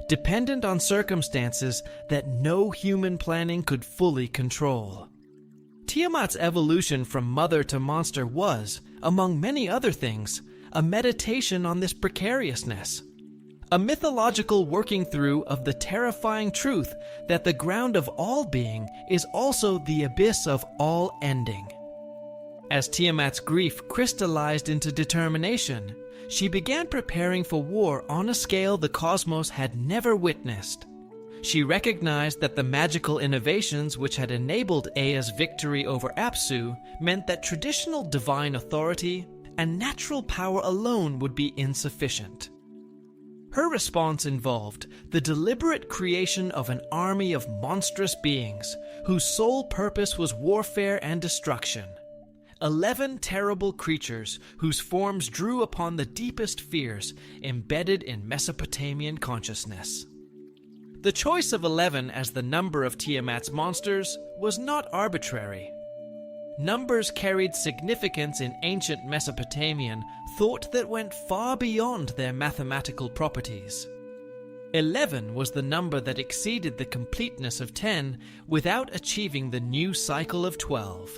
dependent on circumstances that no human planning could fully control. Tiamat's evolution from mother to monster was, among many other things, a meditation on this precariousness, a mythological working through of the terrifying truth that the ground of all being is also the abyss of all ending. As Tiamat's grief crystallized into determination, she began preparing for war on a scale the cosmos had never witnessed. She recognized that the magical innovations which had enabled Ea's victory over Apsu meant that traditional divine authority and natural power alone would be insufficient. Her response involved the deliberate creation of an army of monstrous beings whose sole purpose was warfare and destruction. 11 terrible creatures whose forms drew upon the deepest fears embedded in Mesopotamian consciousness. The choice of 11 as the number of Tiamat's monsters was not arbitrary. Numbers carried significance in ancient Mesopotamian thought that went far beyond their mathematical properties. 11 was the number that exceeded the completeness of 10 without achieving the new cycle of 12.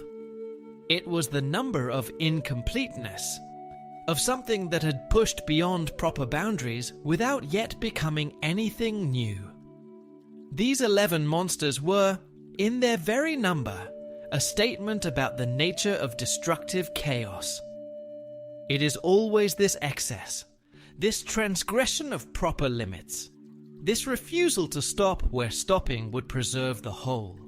It was the number of incompleteness, of something that had pushed beyond proper boundaries without yet becoming anything new. These 11 monsters were, in their very number, a statement about the nature of destructive chaos. It is always this excess, this transgression of proper limits, this refusal to stop where stopping would preserve the whole.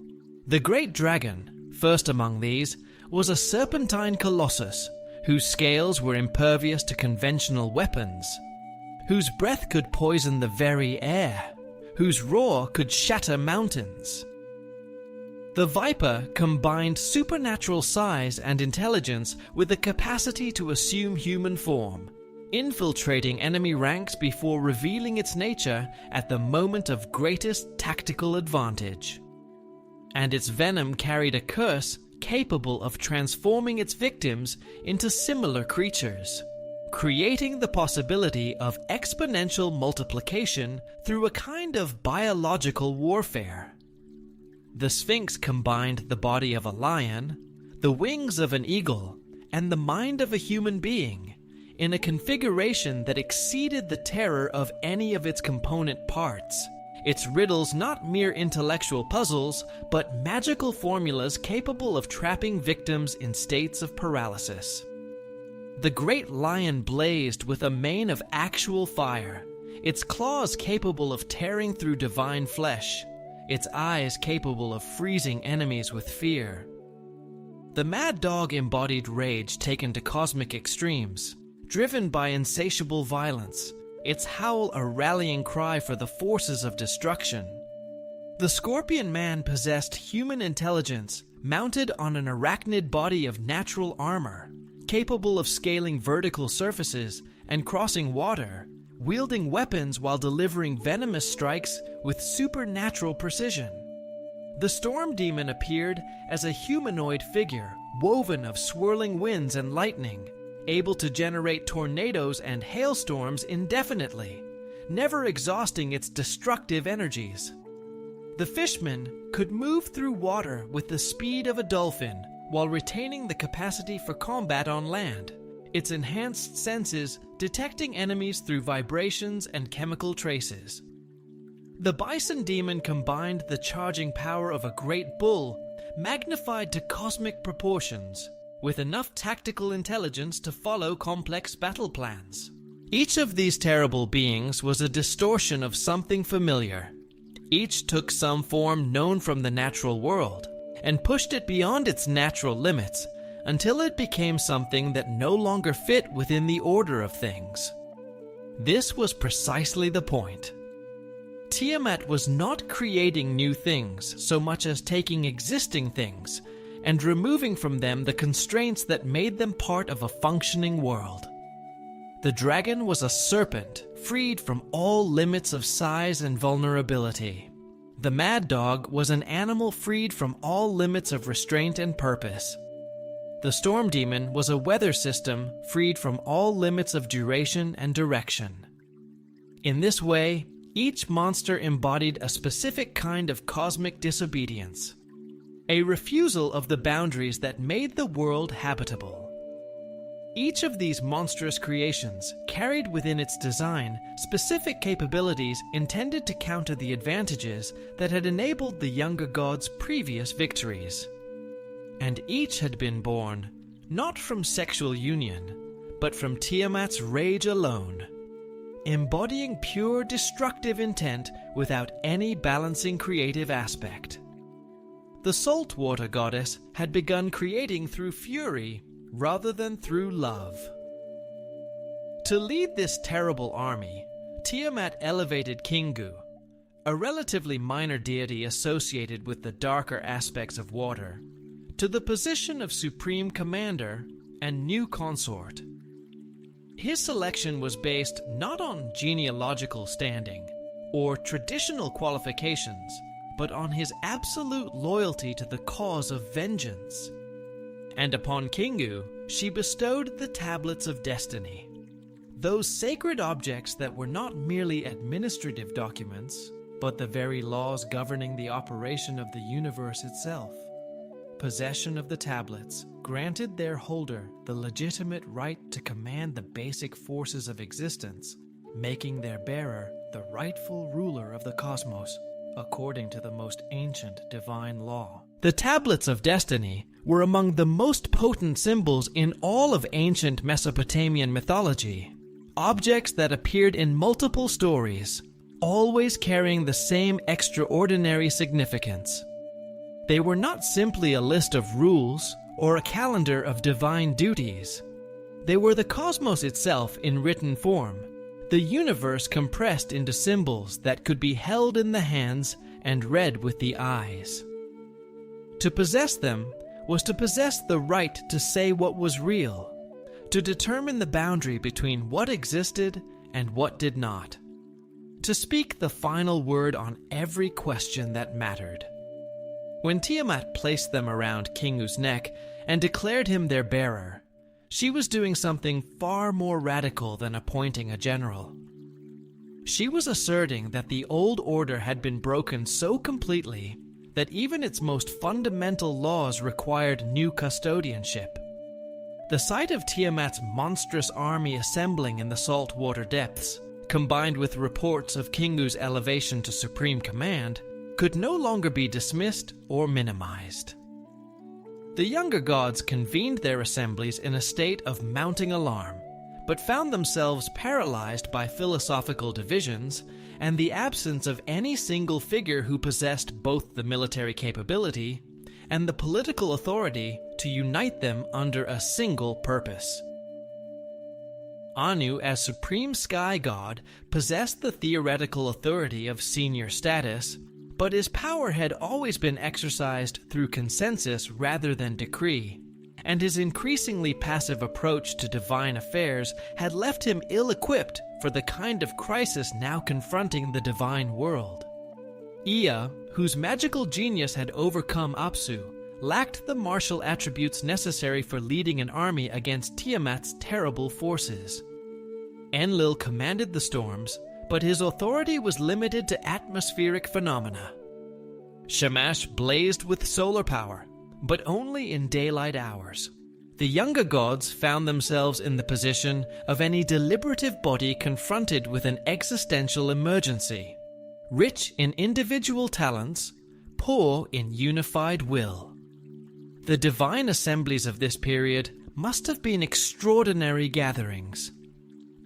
The great dragon, first among these, was a serpentine colossus whose scales were impervious to conventional weapons, whose breath could poison the very air, whose roar could shatter mountains. The viper combined supernatural size and intelligence with the capacity to assume human form, infiltrating enemy ranks before revealing its nature at the moment of greatest tactical advantage. And its venom carried a curse capable of transforming its victims into similar creatures, creating the possibility of exponential multiplication through a kind of biological warfare. The Sphinx combined the body of a lion, the wings of an eagle, and the mind of a human being, in a configuration that exceeded the terror of any of its component parts, its riddles not mere intellectual puzzles, but magical formulas capable of trapping victims in states of paralysis. The great lion blazed with a mane of actual fire, its claws capable of tearing through divine flesh, its eyes capable of freezing enemies with fear. The mad dog embodied rage taken to cosmic extremes, driven by insatiable violence, its howl a rallying cry for the forces of destruction. The scorpion man possessed human intelligence mounted on an arachnid body of natural armor, capable of scaling vertical surfaces and crossing water, wielding weapons while delivering venomous strikes with supernatural precision. The storm demon appeared as a humanoid figure woven of swirling winds and lightning, able to generate tornadoes and hailstorms indefinitely, never exhausting its destructive energies. The fishman could move through water with the speed of a dolphin while retaining the capacity for combat on land, its enhanced senses detecting enemies through vibrations and chemical traces. The bison demon combined the charging power of a great bull, magnified to cosmic proportions, with enough tactical intelligence to follow complex battle plans. Each of these terrible beings was a distortion of something familiar. Each took some form known from the natural world, and pushed it beyond its natural limits, until it became something that no longer fit within the order of things. This was precisely the point. Tiamat was not creating new things so much as taking existing things and removing from them the constraints that made them part of a functioning world. The dragon was a serpent, freed from all limits of size and vulnerability. The mad dog was an animal freed from all limits of restraint and purpose. The storm demon was a weather system freed from all limits of duration and direction. In this way, each monster embodied a specific kind of cosmic disobedience, a refusal of the boundaries that made the world habitable. Each of these monstrous creations carried within its design specific capabilities intended to counter the advantages that had enabled the younger gods' previous victories. And each had been born, not from sexual union, but from Tiamat's rage alone, embodying pure destructive intent without any balancing creative aspect. The saltwater goddess had begun creating through fury rather than through love. To lead this terrible army, Tiamat elevated Kingu, a relatively minor deity associated with the darker aspects of water, to the position of supreme commander and new consort. His selection was based not on genealogical standing or traditional qualifications, but on his absolute loyalty to the cause of vengeance. And upon Kingu, she bestowed the Tablets of Destiny, those sacred objects that were not merely administrative documents, but the very laws governing the operation of the universe itself. Possession of the tablets granted their holder the legitimate right to command the basic forces of existence, making their bearer the rightful ruler of the cosmos, according to the most ancient divine law. The Tablets of Destiny were among the most potent symbols in all of ancient Mesopotamian mythology, objects that appeared in multiple stories, always carrying the same extraordinary significance. They were not simply a list of rules or a calendar of divine duties. They were the cosmos itself in written form, the universe compressed into symbols that could be held in the hands and read with the eyes. To possess them was to possess the right to say what was real, to determine the boundary between what existed and what did not, to speak the final word on every question that mattered. When Tiamat placed them around Kingu's neck and declared him their bearer, she was doing something far more radical than appointing a general. She was asserting that the old order had been broken so completely that even its most fundamental laws required new custodianship. The sight of Tiamat's monstrous army assembling in the saltwater depths, combined with reports of Kingu's elevation to supreme command, could no longer be dismissed or minimized. The younger gods convened their assemblies in a state of mounting alarm, but found themselves paralyzed by philosophical divisions and the absence of any single figure who possessed both the military capability and the political authority to unite them under a single purpose. Anu, as supreme sky god, possessed the theoretical authority of senior status, but his power had always been exercised through consensus rather than decree, and his increasingly passive approach to divine affairs had left him ill-equipped for the kind of crisis now confronting the divine world. Ea, whose magical genius had overcome Apsu, lacked the martial attributes necessary for leading an army against Tiamat's terrible forces. Enlil commanded the storms, but his authority was limited to atmospheric phenomena. Shamash blazed with solar power, but only in daylight hours. The younger gods found themselves in the position of any deliberative body confronted with an existential emergency, rich in individual talents, poor in unified will. The divine assemblies of this period must have been extraordinary gatherings.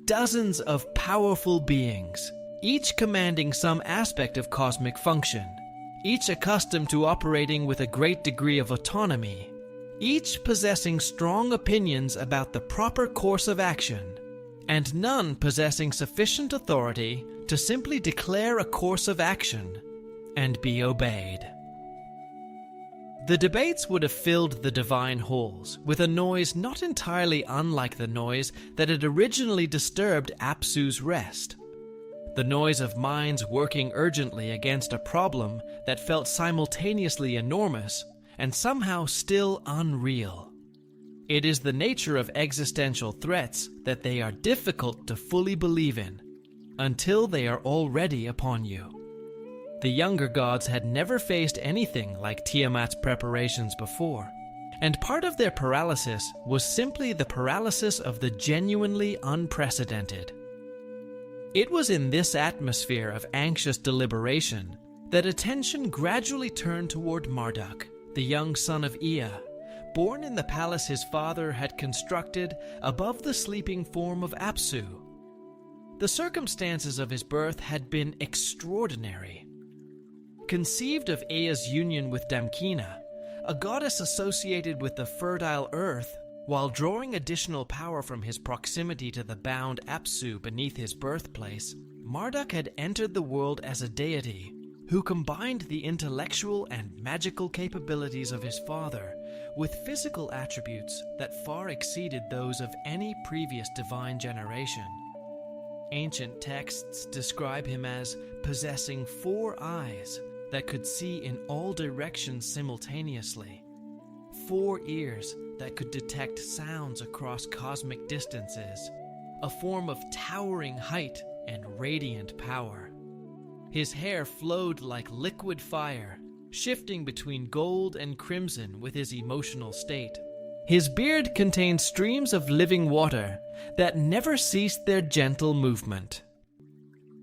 Dozens of powerful beings, each commanding some aspect of cosmic function, each accustomed to operating with a great degree of autonomy, each possessing strong opinions about the proper course of action, and none possessing sufficient authority to simply declare a course of action and be obeyed. The debates would have filled the divine halls with a noise not entirely unlike the noise that had originally disturbed Apsu's rest. The noise of minds working urgently against a problem that felt simultaneously enormous and somehow still unreal. It is the nature of existential threats that they are difficult to fully believe in, until they are already upon you. The younger gods had never faced anything like Tiamat's preparations before, and part of their paralysis was simply the paralysis of the genuinely unprecedented. It was in this atmosphere of anxious deliberation that attention gradually turned toward Marduk, the young son of Ea, born in the palace his father had constructed above the sleeping form of Apsu. The circumstances of his birth had been extraordinary. Conceived of Ea's union with Damkina, a goddess associated with the fertile earth, while drawing additional power from his proximity to the bound Apsu beneath his birthplace, Marduk had entered the world as a deity who combined the intellectual and magical capabilities of his father with physical attributes that far exceeded those of any previous divine generation. Ancient texts describe him as possessing 4 eyes that could see in all directions simultaneously, 4 ears that could detect sounds across cosmic distances, a form of towering height and radiant power. His hair flowed like liquid fire, shifting between gold and crimson with his emotional state. His beard contained streams of living water that never ceased their gentle movement.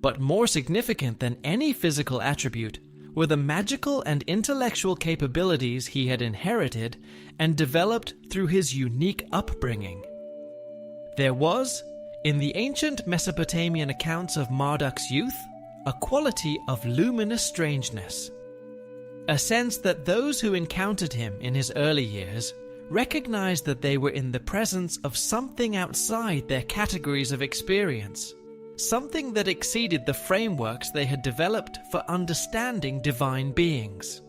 But more significant than any physical attribute were the magical and intellectual capabilities he had inherited and developed through his unique upbringing. There was, in the ancient Mesopotamian accounts of Marduk's youth, a quality of luminous strangeness, a sense that those who encountered him in his early years recognized that they were in the presence of something outside their categories of experience, something that exceeded the frameworks they had developed for understanding divine beings.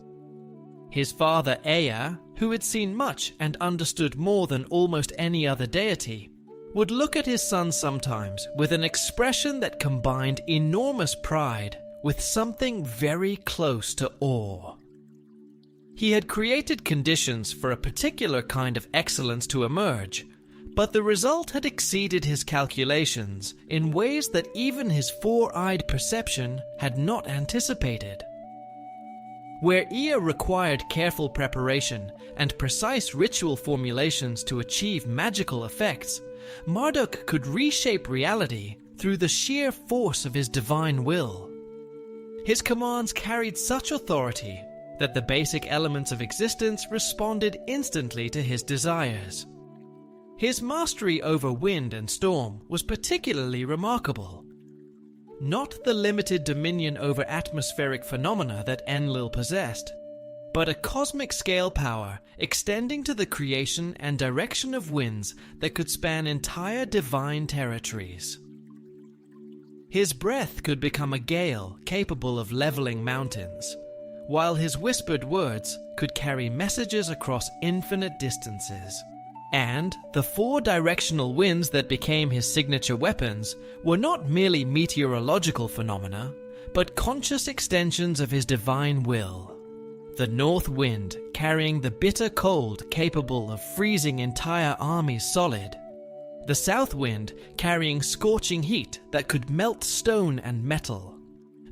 His father Ea, who had seen much and understood more than almost any other deity, would look at his son sometimes with an expression that combined enormous pride with something very close to awe. He had created conditions for a particular kind of excellence to emerge, but the result had exceeded his calculations in ways that even his 4-eyed perception had not anticipated. Where Ea required careful preparation and precise ritual formulations to achieve magical effects, Marduk could reshape reality through the sheer force of his divine will. His commands carried such authority that the basic elements of existence responded instantly to his desires. His mastery over wind and storm was particularly remarkable. Not the limited dominion over atmospheric phenomena that Enlil possessed, but a cosmic scale power extending to the creation and direction of winds that could span entire divine territories. His breath could become a gale capable of leveling mountains, while his whispered words could carry messages across infinite distances. And the 4 directional winds that became his signature weapons were not merely meteorological phenomena, but conscious extensions of his divine will. The north wind, carrying the bitter cold capable of freezing entire armies solid. The south wind, carrying scorching heat that could melt stone and metal.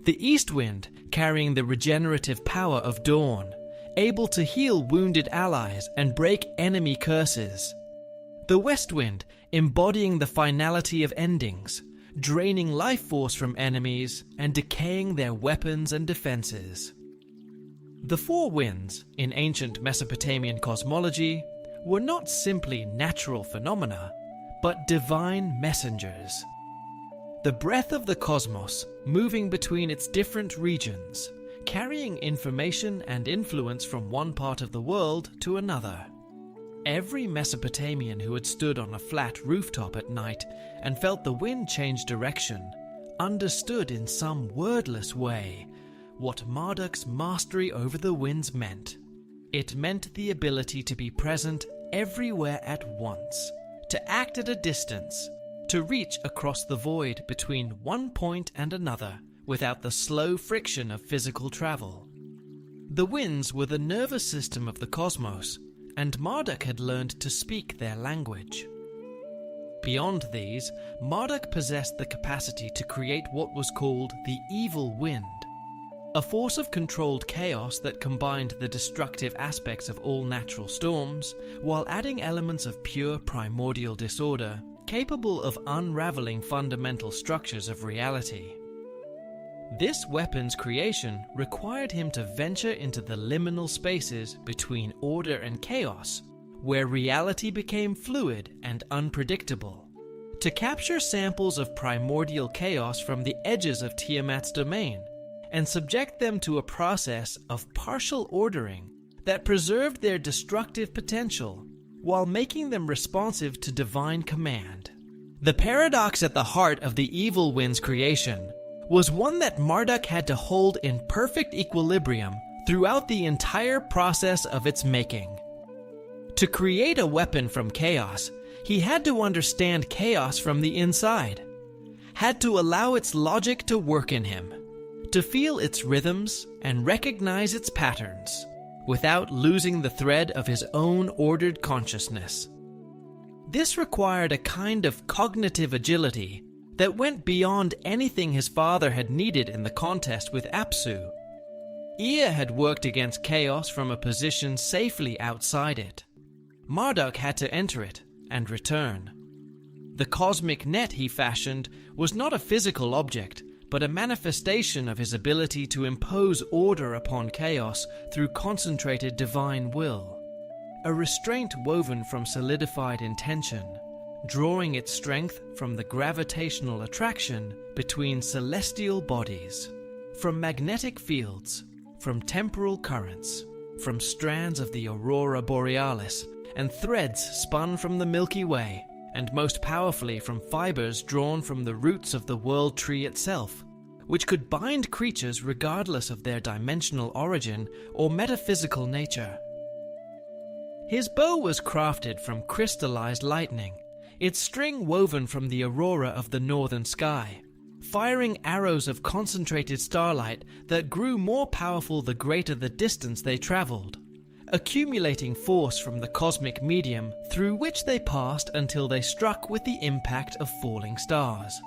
The east wind, carrying the regenerative power of dawn, able to heal wounded allies and break enemy curses. The west wind, embodying the finality of endings, draining life force from enemies and decaying their weapons and defenses. The 4 winds, in ancient Mesopotamian cosmology, were not simply natural phenomena, but divine messengers. The breath of the cosmos, moving between its different regions, carrying information and influence from one part of the world to another. Every Mesopotamian who had stood on a flat rooftop at night and felt the wind change direction understood in some wordless way what Marduk's mastery over the winds meant. It meant the ability to be present everywhere at once, to act at a distance, to reach across the void between one point and another without the slow friction of physical travel. The winds were the nervous system of the cosmos, and Marduk had learned to speak their language. Beyond these, Marduk possessed the capacity to create what was called the evil wind, a force of controlled chaos that combined the destructive aspects of all natural storms while adding elements of pure primordial disorder, capable of unraveling fundamental structures of reality. This weapon's creation required him to venture into the liminal spaces between order and chaos, where reality became fluid and unpredictable, to capture samples of primordial chaos from the edges of Tiamat's domain, and subject them to a process of partial ordering that preserved their destructive potential while making them responsive to divine command. The paradox at the heart of the evil wind's creation was one that Marduk had to hold in perfect equilibrium throughout the entire process of its making. To create a weapon from chaos, he had to understand chaos from the inside, had to allow its logic to work in him, to feel its rhythms and recognize its patterns, without losing the thread of his own ordered consciousness. This required a kind of cognitive agility that went beyond anything his father had needed in the contest with Apsu. Ea had worked against chaos from a position safely outside it. Marduk had to enter it and return. The cosmic net he fashioned was not a physical object, but a manifestation of his ability to impose order upon chaos through concentrated divine will. A restraint woven from solidified intention, drawing its strength from the gravitational attraction between celestial bodies, from magnetic fields, from temporal currents, from strands of the aurora borealis, and threads spun from the Milky Way, and most powerfully from fibers drawn from the roots of the world tree itself, which could bind creatures regardless of their dimensional origin or metaphysical nature. His bow was crafted from crystallized lightning, its string woven from the aurora of the northern sky, firing arrows of concentrated starlight that grew more powerful the greater the distance they traveled, accumulating force from the cosmic medium through which they passed until they struck with the impact of falling stars.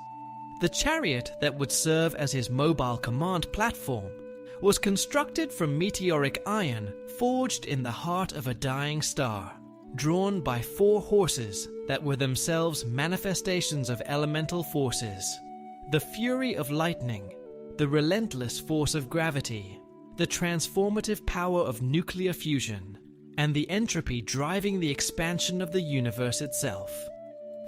The chariot that would serve as his mobile command platform was constructed from meteoric iron forged in the heart of a dying star, drawn by 4 horses that were themselves manifestations of elemental forces: the fury of lightning, the relentless force of gravity, the transformative power of nuclear fusion, and the entropy driving the expansion of the universe itself.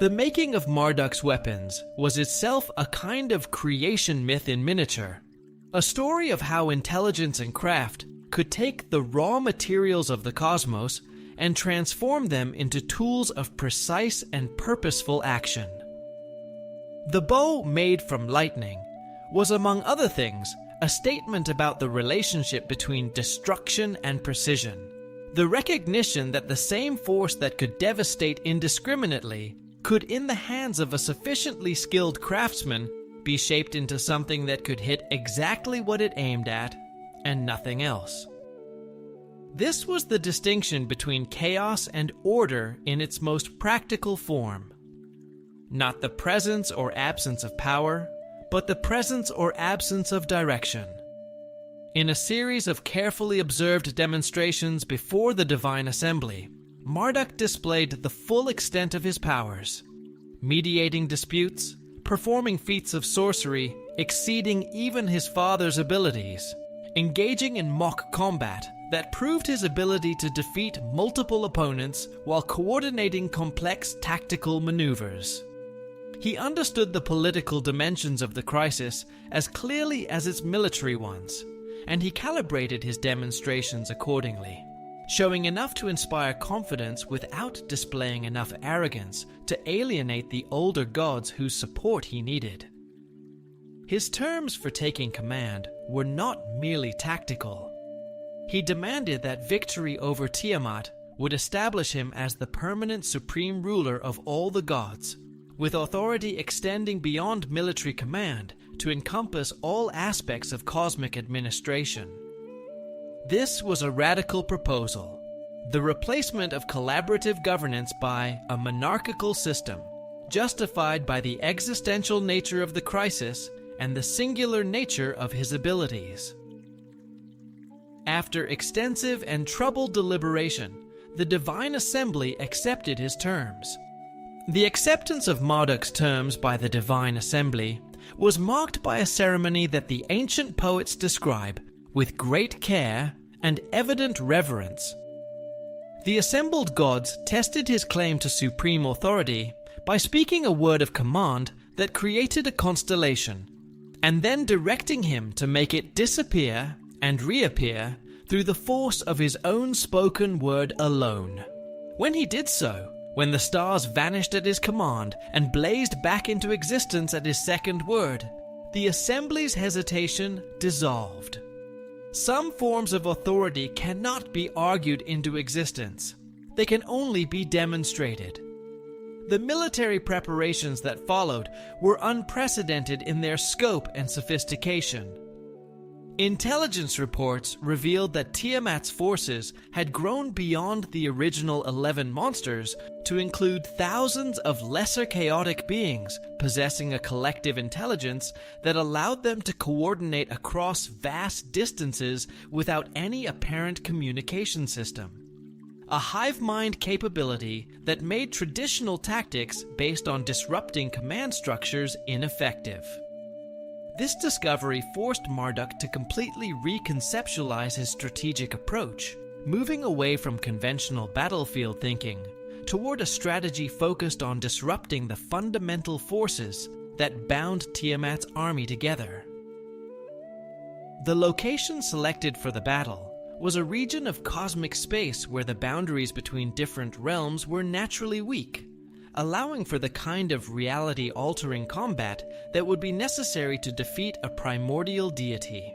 The making of Marduk's weapons was itself a kind of creation myth in miniature, a story of how intelligence and craft could take the raw materials of the cosmos and transform them into tools of precise and purposeful action. The bow made from lightning was, among other things, a statement about the relationship between destruction and precision, the recognition that the same force that could devastate indiscriminately could, in the hands of a sufficiently skilled craftsman, be shaped into something that could hit exactly what it aimed at, and nothing else. This was the distinction between chaos and order in its most practical form. Not the presence or absence of power, but the presence or absence of direction. In a series of carefully observed demonstrations before the divine assembly, Marduk displayed the full extent of his powers, mediating disputes, performing feats of sorcery exceeding even his father's abilities, engaging in mock combat that proved his ability to defeat multiple opponents while coordinating complex tactical maneuvers. He understood the political dimensions of the crisis as clearly as its military ones, and he calibrated his demonstrations accordingly, showing enough to inspire confidence without displaying enough arrogance to alienate the older gods whose support he needed. His terms for taking command were not merely tactical. He demanded that victory over Tiamat would establish him as the permanent supreme ruler of all the gods, with authority extending beyond military command to encompass all aspects of cosmic administration. This was a radical proposal, the replacement of collaborative governance by a monarchical system, justified by the existential nature of the crisis and the singular nature of his abilities. After extensive and troubled deliberation, the divine assembly accepted his terms. The acceptance of Marduk's terms by the divine assembly was marked by a ceremony that the ancient poets describe with great care and evident reverence. The assembled gods tested his claim to supreme authority by speaking a word of command that created a constellation, and then directing him to make it disappear and reappear through the force of his own spoken word alone. When he did so, when the stars vanished at his command and blazed back into existence at his second word, the assembly's hesitation dissolved. Some forms of authority cannot be argued into existence. They can only be demonstrated. The military preparations that followed were unprecedented in their scope and sophistication. Intelligence reports revealed that Tiamat's forces had grown beyond the original 11 monsters to include thousands of lesser chaotic beings possessing a collective intelligence that allowed them to coordinate across vast distances without any apparent communication system. A hive mind capability that made traditional tactics based on disrupting command structures ineffective. This discovery forced Marduk to completely reconceptualize his strategic approach, moving away from conventional battlefield thinking toward a strategy focused on disrupting the fundamental forces that bound Tiamat's army together. The location selected for the battle was a region of cosmic space where the boundaries between different realms were naturally weak, allowing for the kind of reality-altering combat that would be necessary to defeat a primordial deity.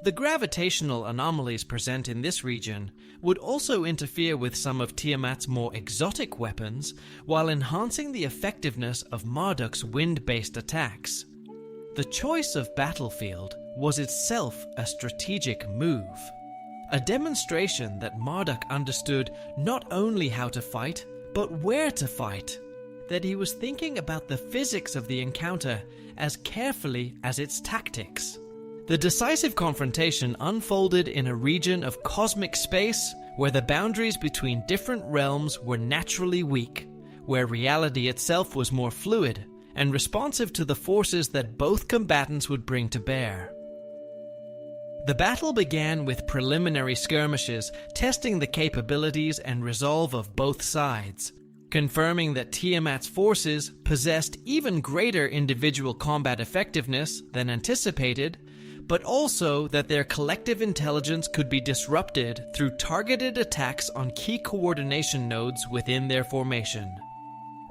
The gravitational anomalies present in this region would also interfere with some of Tiamat's more exotic weapons while enhancing the effectiveness of Marduk's wind-based attacks. The choice of battlefield was itself a strategic move, a demonstration that Marduk understood not only how to fight, but where to fight, that he was thinking about the physics of the encounter as carefully as its tactics. The decisive confrontation unfolded in a region of cosmic space where the boundaries between different realms were naturally weak, where reality itself was more fluid and responsive to the forces that both combatants would bring to bear. The battle began with preliminary skirmishes testing the capabilities and resolve of both sides, confirming that Tiamat's forces possessed even greater individual combat effectiveness than anticipated, but also that their collective intelligence could be disrupted through targeted attacks on key coordination nodes within their formation.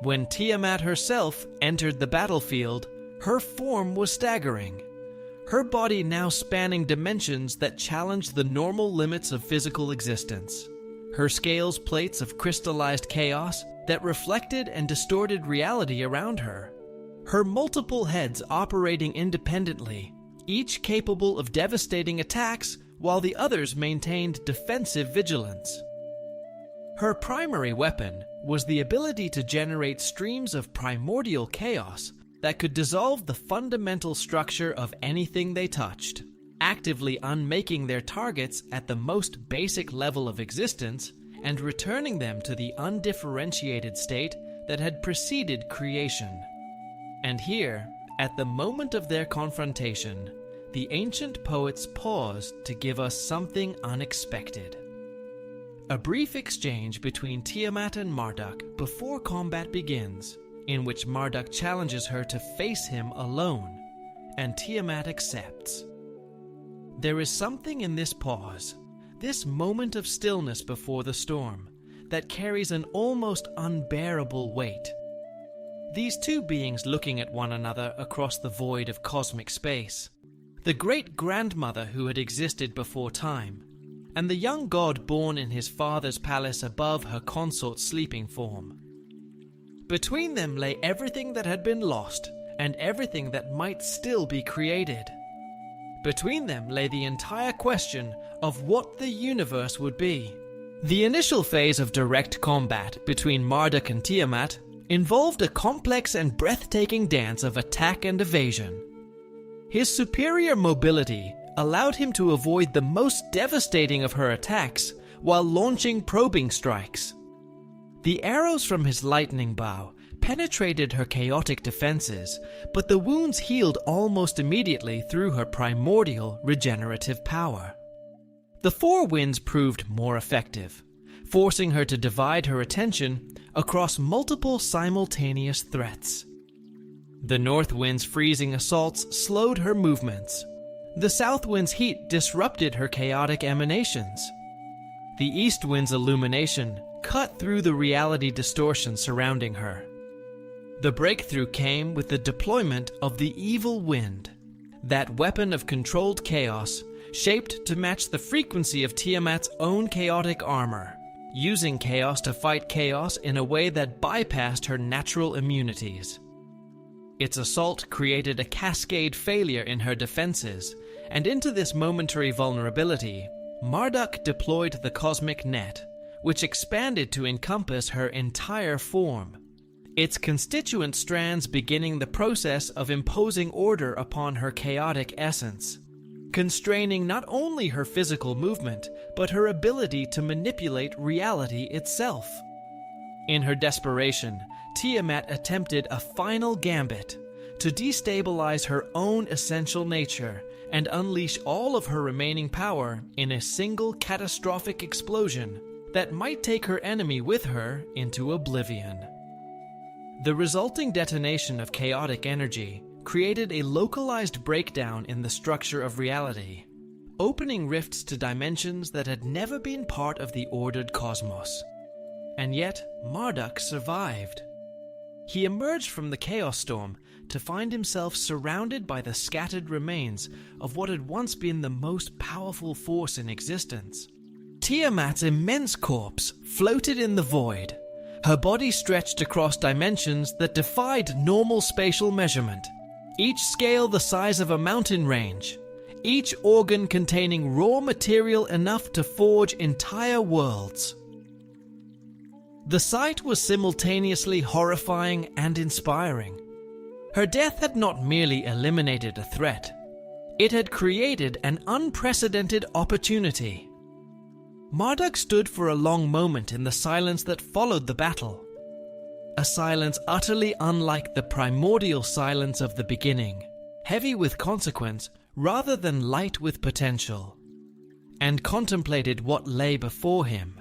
When Tiamat herself entered the battlefield, her form was staggering. Her body now spanning dimensions that challenged the normal limits of physical existence. Her scales plates of crystallized chaos that reflected and distorted reality around her. Her multiple heads operating independently, each capable of devastating attacks while the others maintained defensive vigilance. Her primary weapon was the ability to generate streams of primordial chaos that could dissolve the fundamental structure of anything they touched, actively unmaking their targets at the most basic level of existence and returning them to the undifferentiated state that had preceded creation. And here, at the moment of their confrontation, the ancient poets paused to give us something unexpected. A brief exchange between Tiamat and Marduk before combat begins, in which Marduk challenges her to face him alone, and Tiamat accepts. There is something in this pause, this moment of stillness before the storm, that carries an almost unbearable weight. These two beings looking at one another across the void of cosmic space, the great-grandmother who had existed before time, and the young god born in his father's palace above her consort's sleeping form. Between them lay everything that had been lost and everything that might still be created. Between them lay the entire question of what the universe would be, The initial phase of direct combat between Marduk and Tiamat involved a complex and breathtaking dance of attack and evasion. His superior mobility allowed him to avoid the most devastating of her attacks while launching probing strikes. The arrows from his lightning bow penetrated her chaotic defenses, but the wounds healed almost immediately through her primordial regenerative power. The four winds proved more effective, forcing her to divide her attention across multiple simultaneous threats. The north wind's freezing assaults slowed her movements. The south wind's heat disrupted her chaotic emanations. The east wind's illumination cut through the reality distortion surrounding her. The breakthrough came with the deployment of the evil wind, that weapon of controlled chaos shaped to match the frequency of Tiamat's own chaotic armor, using chaos to fight chaos in a way that bypassed her natural immunities. Its assault created a cascade failure in her defenses, and into this momentary vulnerability, Marduk deployed the cosmic net, which expanded to encompass her entire form, its constituent strands beginning the process of imposing order upon her chaotic essence, constraining not only her physical movement, but her ability to manipulate reality itself. In her desperation, Tiamat attempted a final gambit to destabilize her own essential nature and unleash all of her remaining power in a single catastrophic explosion that might take her enemy with her into oblivion. The resulting detonation of chaotic energy created a localized breakdown in the structure of reality, opening rifts to dimensions that had never been part of the ordered cosmos. And yet, Marduk survived. He emerged from the chaos storm to find himself surrounded by the scattered remains of what had once been the most powerful force in existence. Tiamat's immense corpse floated in the void, her body stretched across dimensions that defied normal spatial measurement, each scale the size of a mountain range, each organ containing raw material enough to forge entire worlds. The sight was simultaneously horrifying and inspiring. Her death had not merely eliminated a threat, it had created an unprecedented opportunity. Marduk stood for a long moment in the silence that followed the battle, a silence utterly unlike the primordial silence of the beginning, heavy with consequence rather than light with potential, and contemplated what lay before him.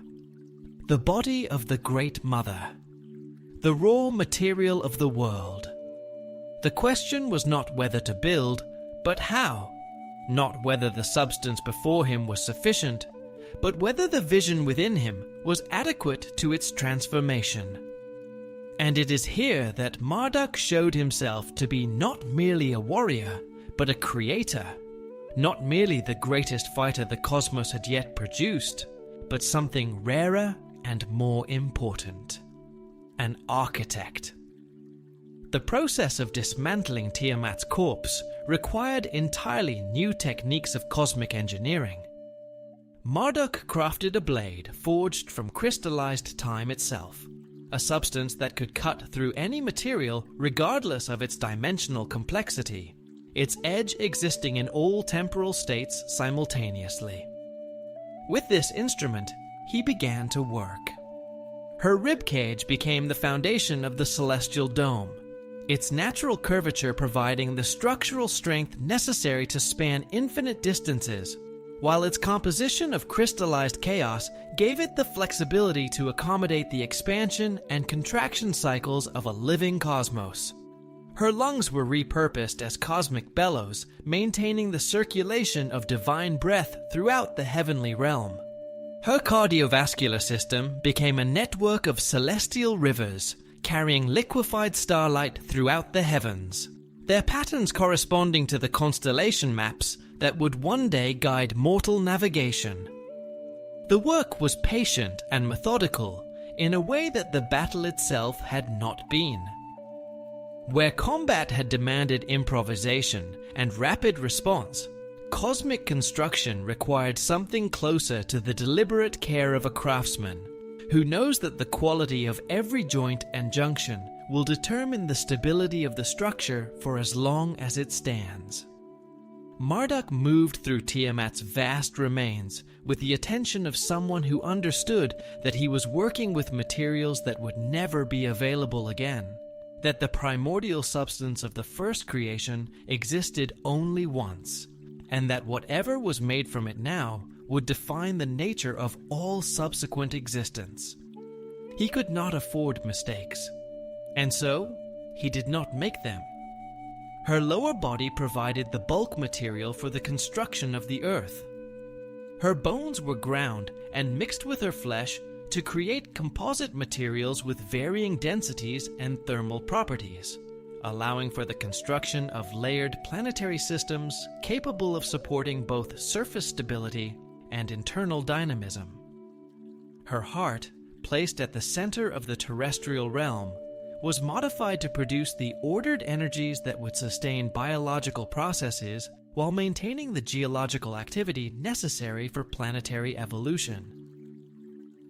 The body of the Great Mother, the raw material of the world. The question was not whether to build, but how, not whether the substance before him was sufficient, but whether the vision within him was adequate to its transformation. And it is here that Marduk showed himself to be not merely a warrior, but a creator, not merely the greatest fighter the cosmos had yet produced, but something rarer and more important, an architect. The process of dismantling Tiamat's corpse required entirely new techniques of cosmic engineering. Marduk crafted a blade forged from crystallized time itself, a substance that could cut through any material regardless of its dimensional complexity, its edge existing in all temporal states simultaneously. With this instrument, he began to work. Her ribcage became the foundation of the celestial dome, its natural curvature providing the structural strength necessary to span infinite distances, while its composition of crystallized chaos gave it the flexibility to accommodate the expansion and contraction cycles of a living cosmos. Her lungs were repurposed as cosmic bellows, maintaining the circulation of divine breath throughout the heavenly realm. Her cardiovascular system became a network of celestial rivers, carrying liquefied starlight throughout the heavens, their patterns corresponding to the constellation maps that would one day guide mortal navigation. The work was patient and methodical in a way that the battle itself had not been. Where combat had demanded improvisation and rapid response, Cosmic construction required something closer to the deliberate care of a craftsman, who knows that the quality of every joint and junction will determine the stability of the structure for as long as it stands. Marduk moved through Tiamat's vast remains with the attention of someone who understood that he was working with materials that would never be available again, that the primordial substance of the first creation existed only once, and that whatever was made from it now would define the nature of all subsequent existence. He could not afford mistakes, and so he did not make them. Her lower body provided the bulk material for the construction of the earth. Her bones were ground and mixed with her flesh to create composite materials with varying densities and thermal properties, allowing for the construction of layered planetary systems capable of supporting both surface stability and internal dynamism. Her heart, placed at the center of the terrestrial realm, was modified to produce the ordered energies that would sustain biological processes while maintaining the geological activity necessary for planetary evolution.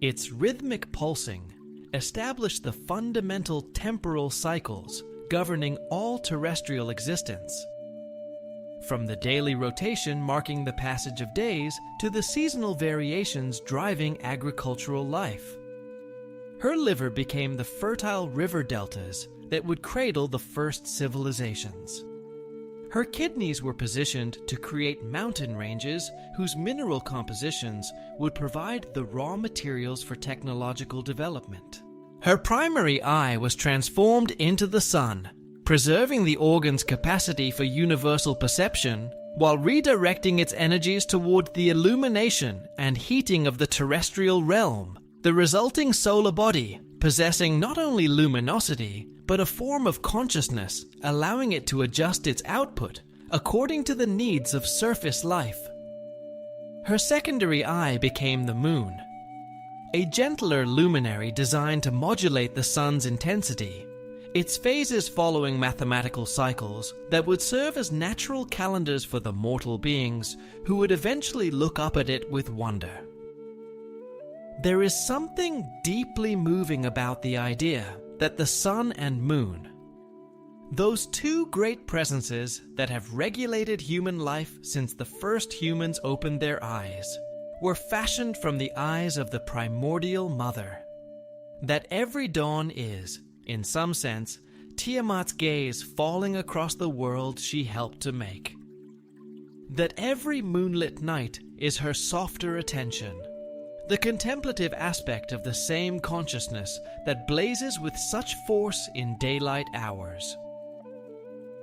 Its rhythmic pulsing established the fundamental temporal cycles governing all terrestrial existence, from the daily rotation marking the passage of days to the seasonal variations driving agricultural life. Her liver became the fertile river deltas that would cradle the first civilizations. Her kidneys were positioned to create mountain ranges whose mineral compositions would provide the raw materials for technological development. Her primary eye was transformed into the sun, preserving the organ's capacity for universal perception while redirecting its energies toward the illumination and heating of the terrestrial realm. The resulting solar body, possessing not only luminosity, but a form of consciousness, allowing it to adjust its output according to the needs of surface life. Her secondary eye became the moon, a gentler luminary designed to modulate the sun's intensity, its phases following mathematical cycles that would serve as natural calendars for the mortal beings who would eventually look up at it with wonder. There is something deeply moving about the idea that the sun and moon, those two great presences that have regulated human life since the first humans opened their eyes, were fashioned from the eyes of the primordial mother. That every dawn is, in some sense, Tiamat's gaze falling across the world she helped to make. That every moonlit night is her softer attention, the contemplative aspect of the same consciousness that blazes with such force in daylight hours.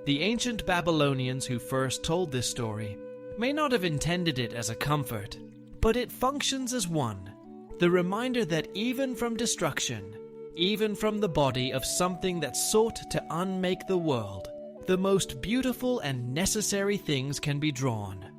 The ancient Babylonians who first told this story may not have intended it as a comfort, but it functions as one, the reminder that even from destruction, even from the body of something that sought to unmake the world, the most beautiful and necessary things can be drawn.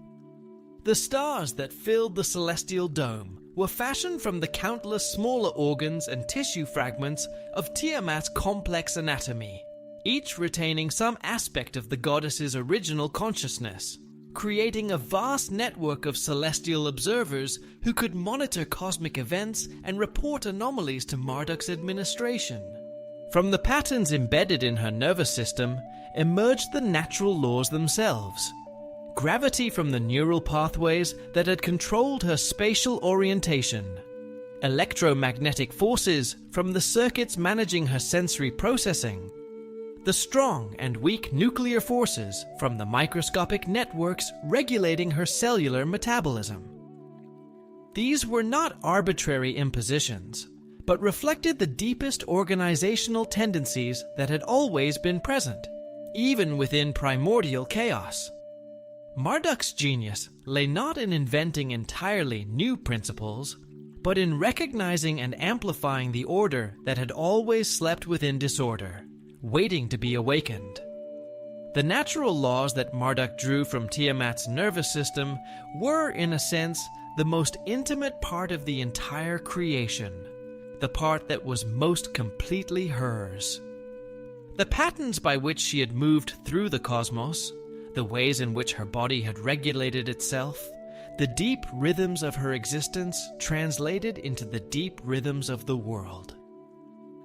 The stars that filled the celestial dome were fashioned from the countless smaller organs and tissue fragments of Tiamat's complex anatomy, each retaining some aspect of the goddess's original consciousness, creating a vast network of celestial observers who could monitor cosmic events and report anomalies to Marduk's administration. From the patterns embedded in her nervous system emerged the natural laws themselves. Gravity from the neural pathways that had controlled her spatial orientation, electromagnetic forces from the circuits managing her sensory processing, the strong and weak nuclear forces from the microscopic networks regulating her cellular metabolism. These were not arbitrary impositions, but reflected the deepest organizational tendencies that had always been present, even within primordial chaos. Marduk's genius lay not in inventing entirely new principles, but in recognizing and amplifying the order that had always slept within disorder, waiting to be awakened. The natural laws that Marduk drew from Tiamat's nervous system were, in a sense, the most intimate part of the entire creation, the part that was most completely hers. The patterns by which she had moved through the cosmos, the ways in which her body had regulated itself, the deep rhythms of her existence translated into the deep rhythms of the world.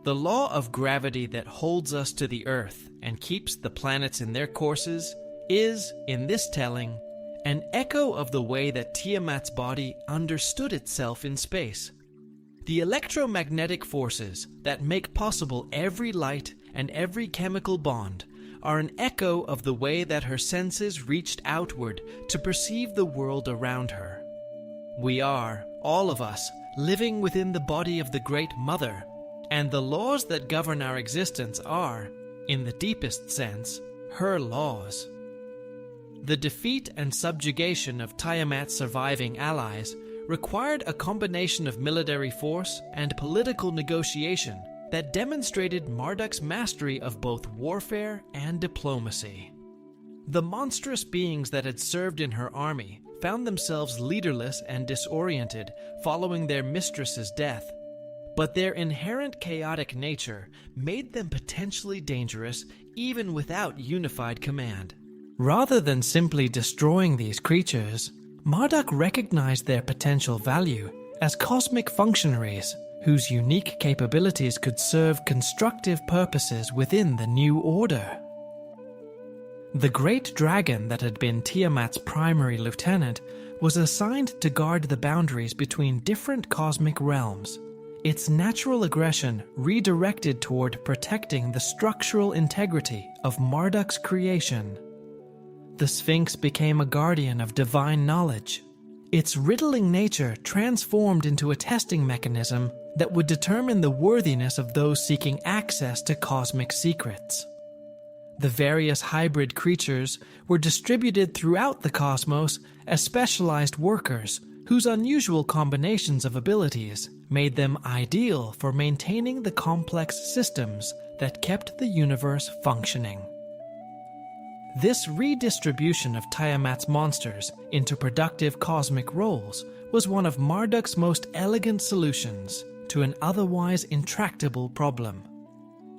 The law of gravity that holds us to the Earth and keeps the planets in their courses is, in this telling, an echo of the way that Tiamat's body understood itself in space. The electromagnetic forces that make possible every light and every chemical bond are an echo of the way that her senses reached outward to perceive the world around her. We are, all of us, living within the body of the Great Mother, and the laws that govern our existence are, in the deepest sense, her laws. The defeat and subjugation of Tiamat's surviving allies required a combination of military force and political negotiation that demonstrated Marduk's mastery of both warfare and diplomacy. The monstrous beings that had served in her army found themselves leaderless and disoriented following their mistress's death, but their inherent chaotic nature made them potentially dangerous even without unified command. Rather than simply destroying these creatures, Marduk recognized their potential value as cosmic functionaries whose unique capabilities could serve constructive purposes within the new order. The great dragon that had been Tiamat's primary lieutenant was assigned to guard the boundaries between different cosmic realms, its natural aggression redirected toward protecting the structural integrity of Marduk's creation. The Sphinx became a guardian of divine knowledge, its riddling nature transformed into a testing mechanism that would determine the worthiness of those seeking access to cosmic secrets. The various hybrid creatures were distributed throughout the cosmos as specialized workers whose unusual combinations of abilities made them ideal for maintaining the complex systems that kept the universe functioning. This redistribution of Tiamat's monsters into productive cosmic roles was one of Marduk's most elegant solutions to an otherwise intractable problem.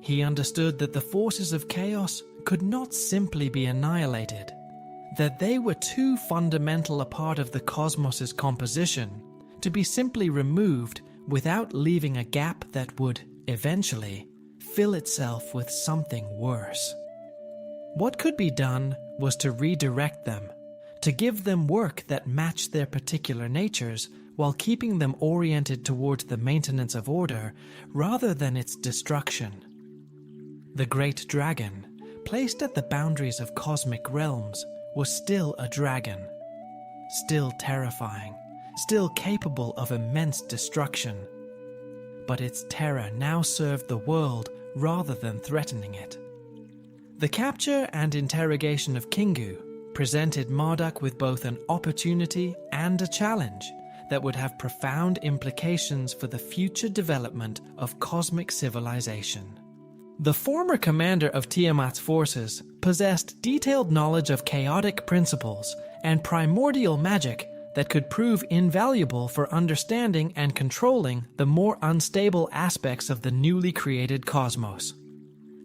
He understood that the forces of chaos could not simply be annihilated, that they were too fundamental a part of the cosmos's composition to be simply removed without leaving a gap that would, eventually, fill itself with something worse. What could be done was to redirect them, to give them work that matched their particular natures while keeping them oriented towards the maintenance of order rather than its destruction. The great dragon, placed at the boundaries of cosmic realms, was still a dragon, still terrifying, still capable of immense destruction. But its terror now served the world rather than threatening it. The capture and interrogation of Kingu presented Marduk with both an opportunity and a challenge that would have profound implications for the future development of cosmic civilization. The former commander of Tiamat's forces possessed detailed knowledge of chaotic principles and primordial magic that could prove invaluable for understanding and controlling the more unstable aspects of the newly created cosmos.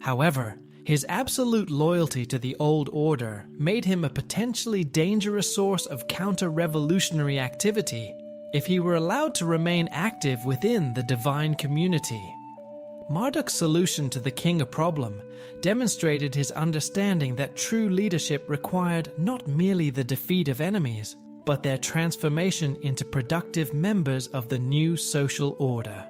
However, his absolute loyalty to the old order made him a potentially dangerous source of counter-revolutionary activity if he were allowed to remain active within the divine community. Marduk's solution to the king problem demonstrated his understanding that true leadership required not merely the defeat of enemies, but their transformation into productive members of the new social order.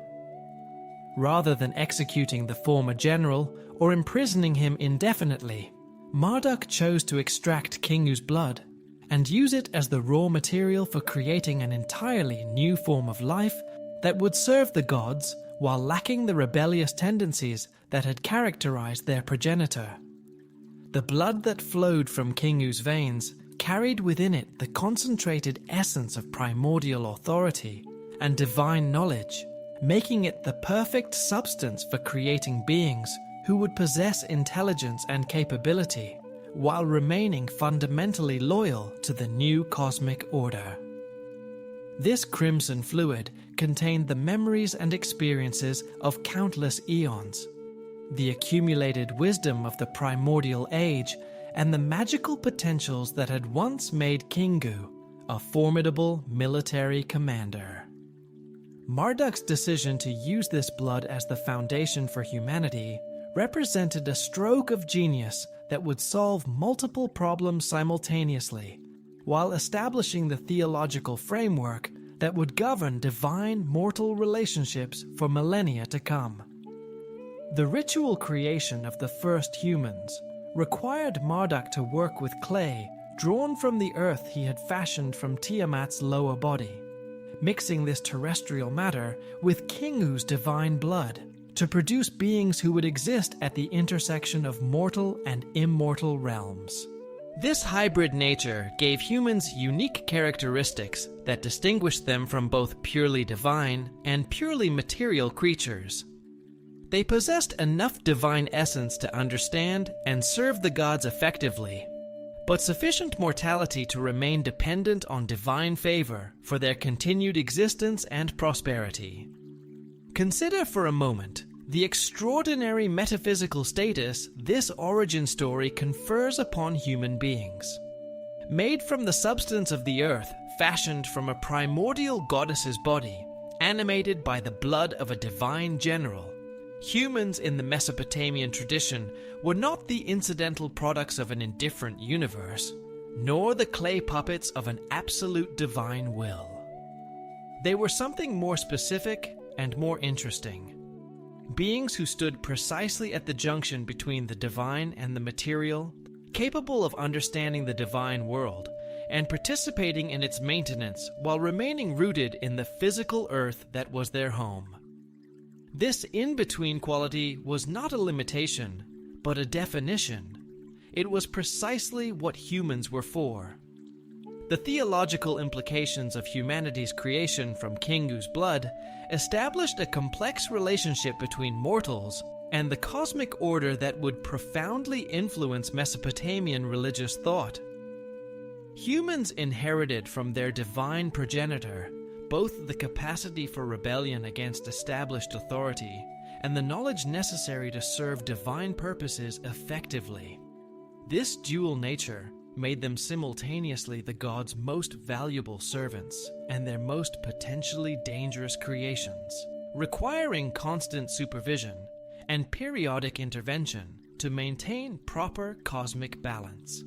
Rather than executing the former general or imprisoning him indefinitely, Marduk chose to extract Kingu's blood and use it as the raw material for creating an entirely new form of life that would serve the gods while lacking the rebellious tendencies that had characterized their progenitor. The blood that flowed from Kingu's veins carried within it the concentrated essence of primordial authority and divine knowledge, making it the perfect substance for creating beings who would possess intelligence and capability while remaining fundamentally loyal to the new cosmic order. This crimson fluid contained the memories and experiences of countless eons, the accumulated wisdom of the primordial age, and the magical potentials that had once made Kingu a formidable military commander. Marduk's decision to use this blood as the foundation for humanity represented a stroke of genius that would solve multiple problems simultaneously, while establishing the theological framework that would govern divine-mortal relationships for millennia to come. The ritual creation of the first humans required Marduk to work with clay drawn from the earth he had fashioned from Tiamat's lower body, mixing this terrestrial matter with Kingu's divine blood to produce beings who would exist at the intersection of mortal and immortal realms. This hybrid nature gave humans unique characteristics that distinguished them from both purely divine and purely material creatures. They possessed enough divine essence to understand and serve the gods effectively, but sufficient mortality to remain dependent on divine favor for their continued existence and prosperity. Consider for a moment the extraordinary metaphysical status this origin story confers upon human beings. Made from the substance of the earth, fashioned from a primordial goddess's body, animated by the blood of a divine general, humans in the Mesopotamian tradition were not the incidental products of an indifferent universe, nor the clay puppets of an absolute divine will. They were something more specific and more interesting. Beings who stood precisely at the junction between the divine and the material, capable of understanding the divine world and participating in its maintenance while remaining rooted in the physical earth that was their home. This in-between quality was not a limitation, but a definition. It was precisely what humans were for. The theological implications of humanity's creation from Kingu's blood established a complex relationship between mortals and the cosmic order that would profoundly influence Mesopotamian religious thought. Humans inherited from their divine progenitor both the capacity for rebellion against established authority and the knowledge necessary to serve divine purposes effectively. This dual nature made them simultaneously the gods' most valuable servants and their most potentially dangerous creations, requiring constant supervision and periodic intervention to maintain proper cosmic balance.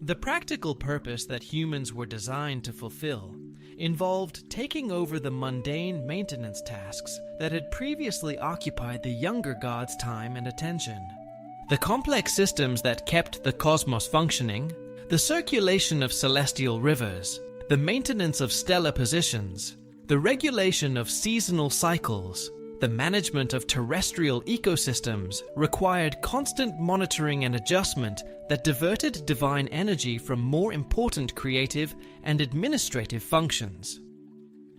The practical purpose that humans were designed to fulfill involved taking over the mundane maintenance tasks that had previously occupied the younger gods' time and attention. The complex systems that kept the cosmos functioning, the circulation of celestial rivers, the maintenance of stellar positions, the regulation of seasonal cycles, the management of terrestrial ecosystems required constant monitoring and adjustment that diverted divine energy from more important creative and administrative functions.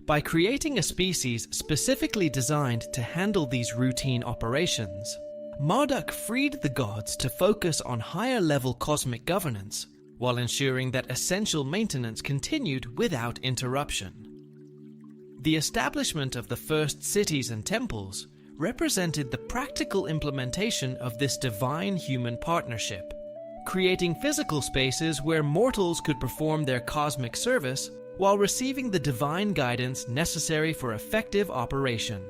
By creating a species specifically designed to handle these routine operations, Marduk freed the gods to focus on higher-level cosmic governance, while ensuring that essential maintenance continued without interruption. The establishment of the first cities and temples represented the practical implementation of this divine-human partnership, creating physical spaces where mortals could perform their cosmic service while receiving the divine guidance necessary for effective operation.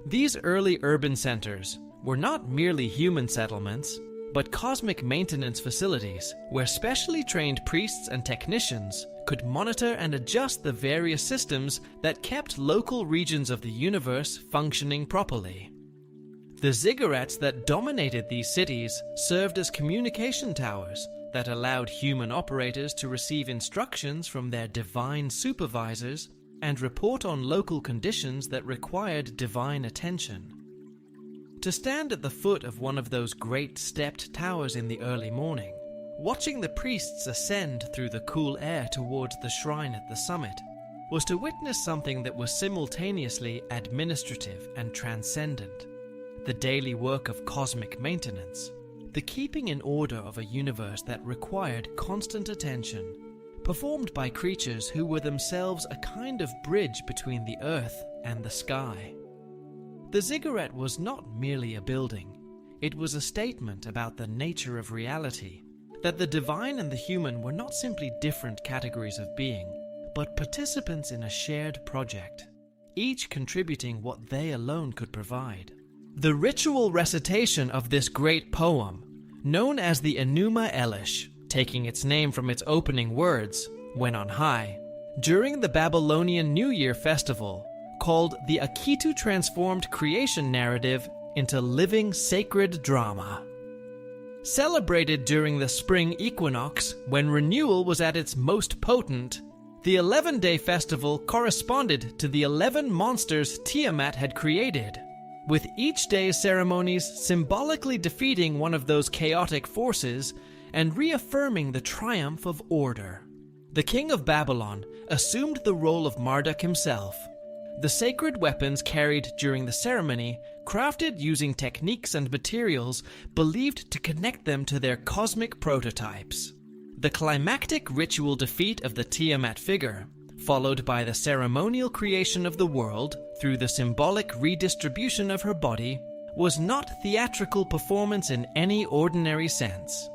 These early urban centers were not merely human settlements, but cosmic maintenance facilities where specially trained priests and technicians could monitor and adjust the various systems that kept local regions of the universe functioning properly. The ziggurats that dominated these cities served as communication towers that allowed human operators to receive instructions from their divine supervisors and report on local conditions that required divine attention. To stand at the foot of one of those great stepped towers in the early morning, watching the priests ascend through the cool air towards the shrine at the summit, was to witness something that was simultaneously administrative and transcendent: the daily work of cosmic maintenance, the keeping in order of a universe that required constant attention, performed by creatures who were themselves a kind of bridge between the earth and the sky. The ziggurat was not merely a building. It was a statement about the nature of reality, that the divine and the human were not simply different categories of being, but participants in a shared project, each contributing what they alone could provide. The ritual recitation of this great poem, known as the Enuma Elish, taking its name from its opening words, "When on high," during the Babylonian New Year festival, called the Akitu transformed creation narrative into living sacred drama. Celebrated during the spring equinox, when renewal was at its most potent, the 11-day festival corresponded to the 11 monsters Tiamat had created, with each day's ceremonies symbolically defeating one of those chaotic forces and reaffirming the triumph of order. The king of Babylon assumed the role of Marduk himself. The sacred weapons carried during the ceremony, crafted using techniques and materials believed to connect them to their cosmic prototypes. The climactic ritual defeat of the Tiamat figure, followed by the ceremonial creation of the world through the symbolic redistribution of her body, was not theatrical performance in any ordinary sense.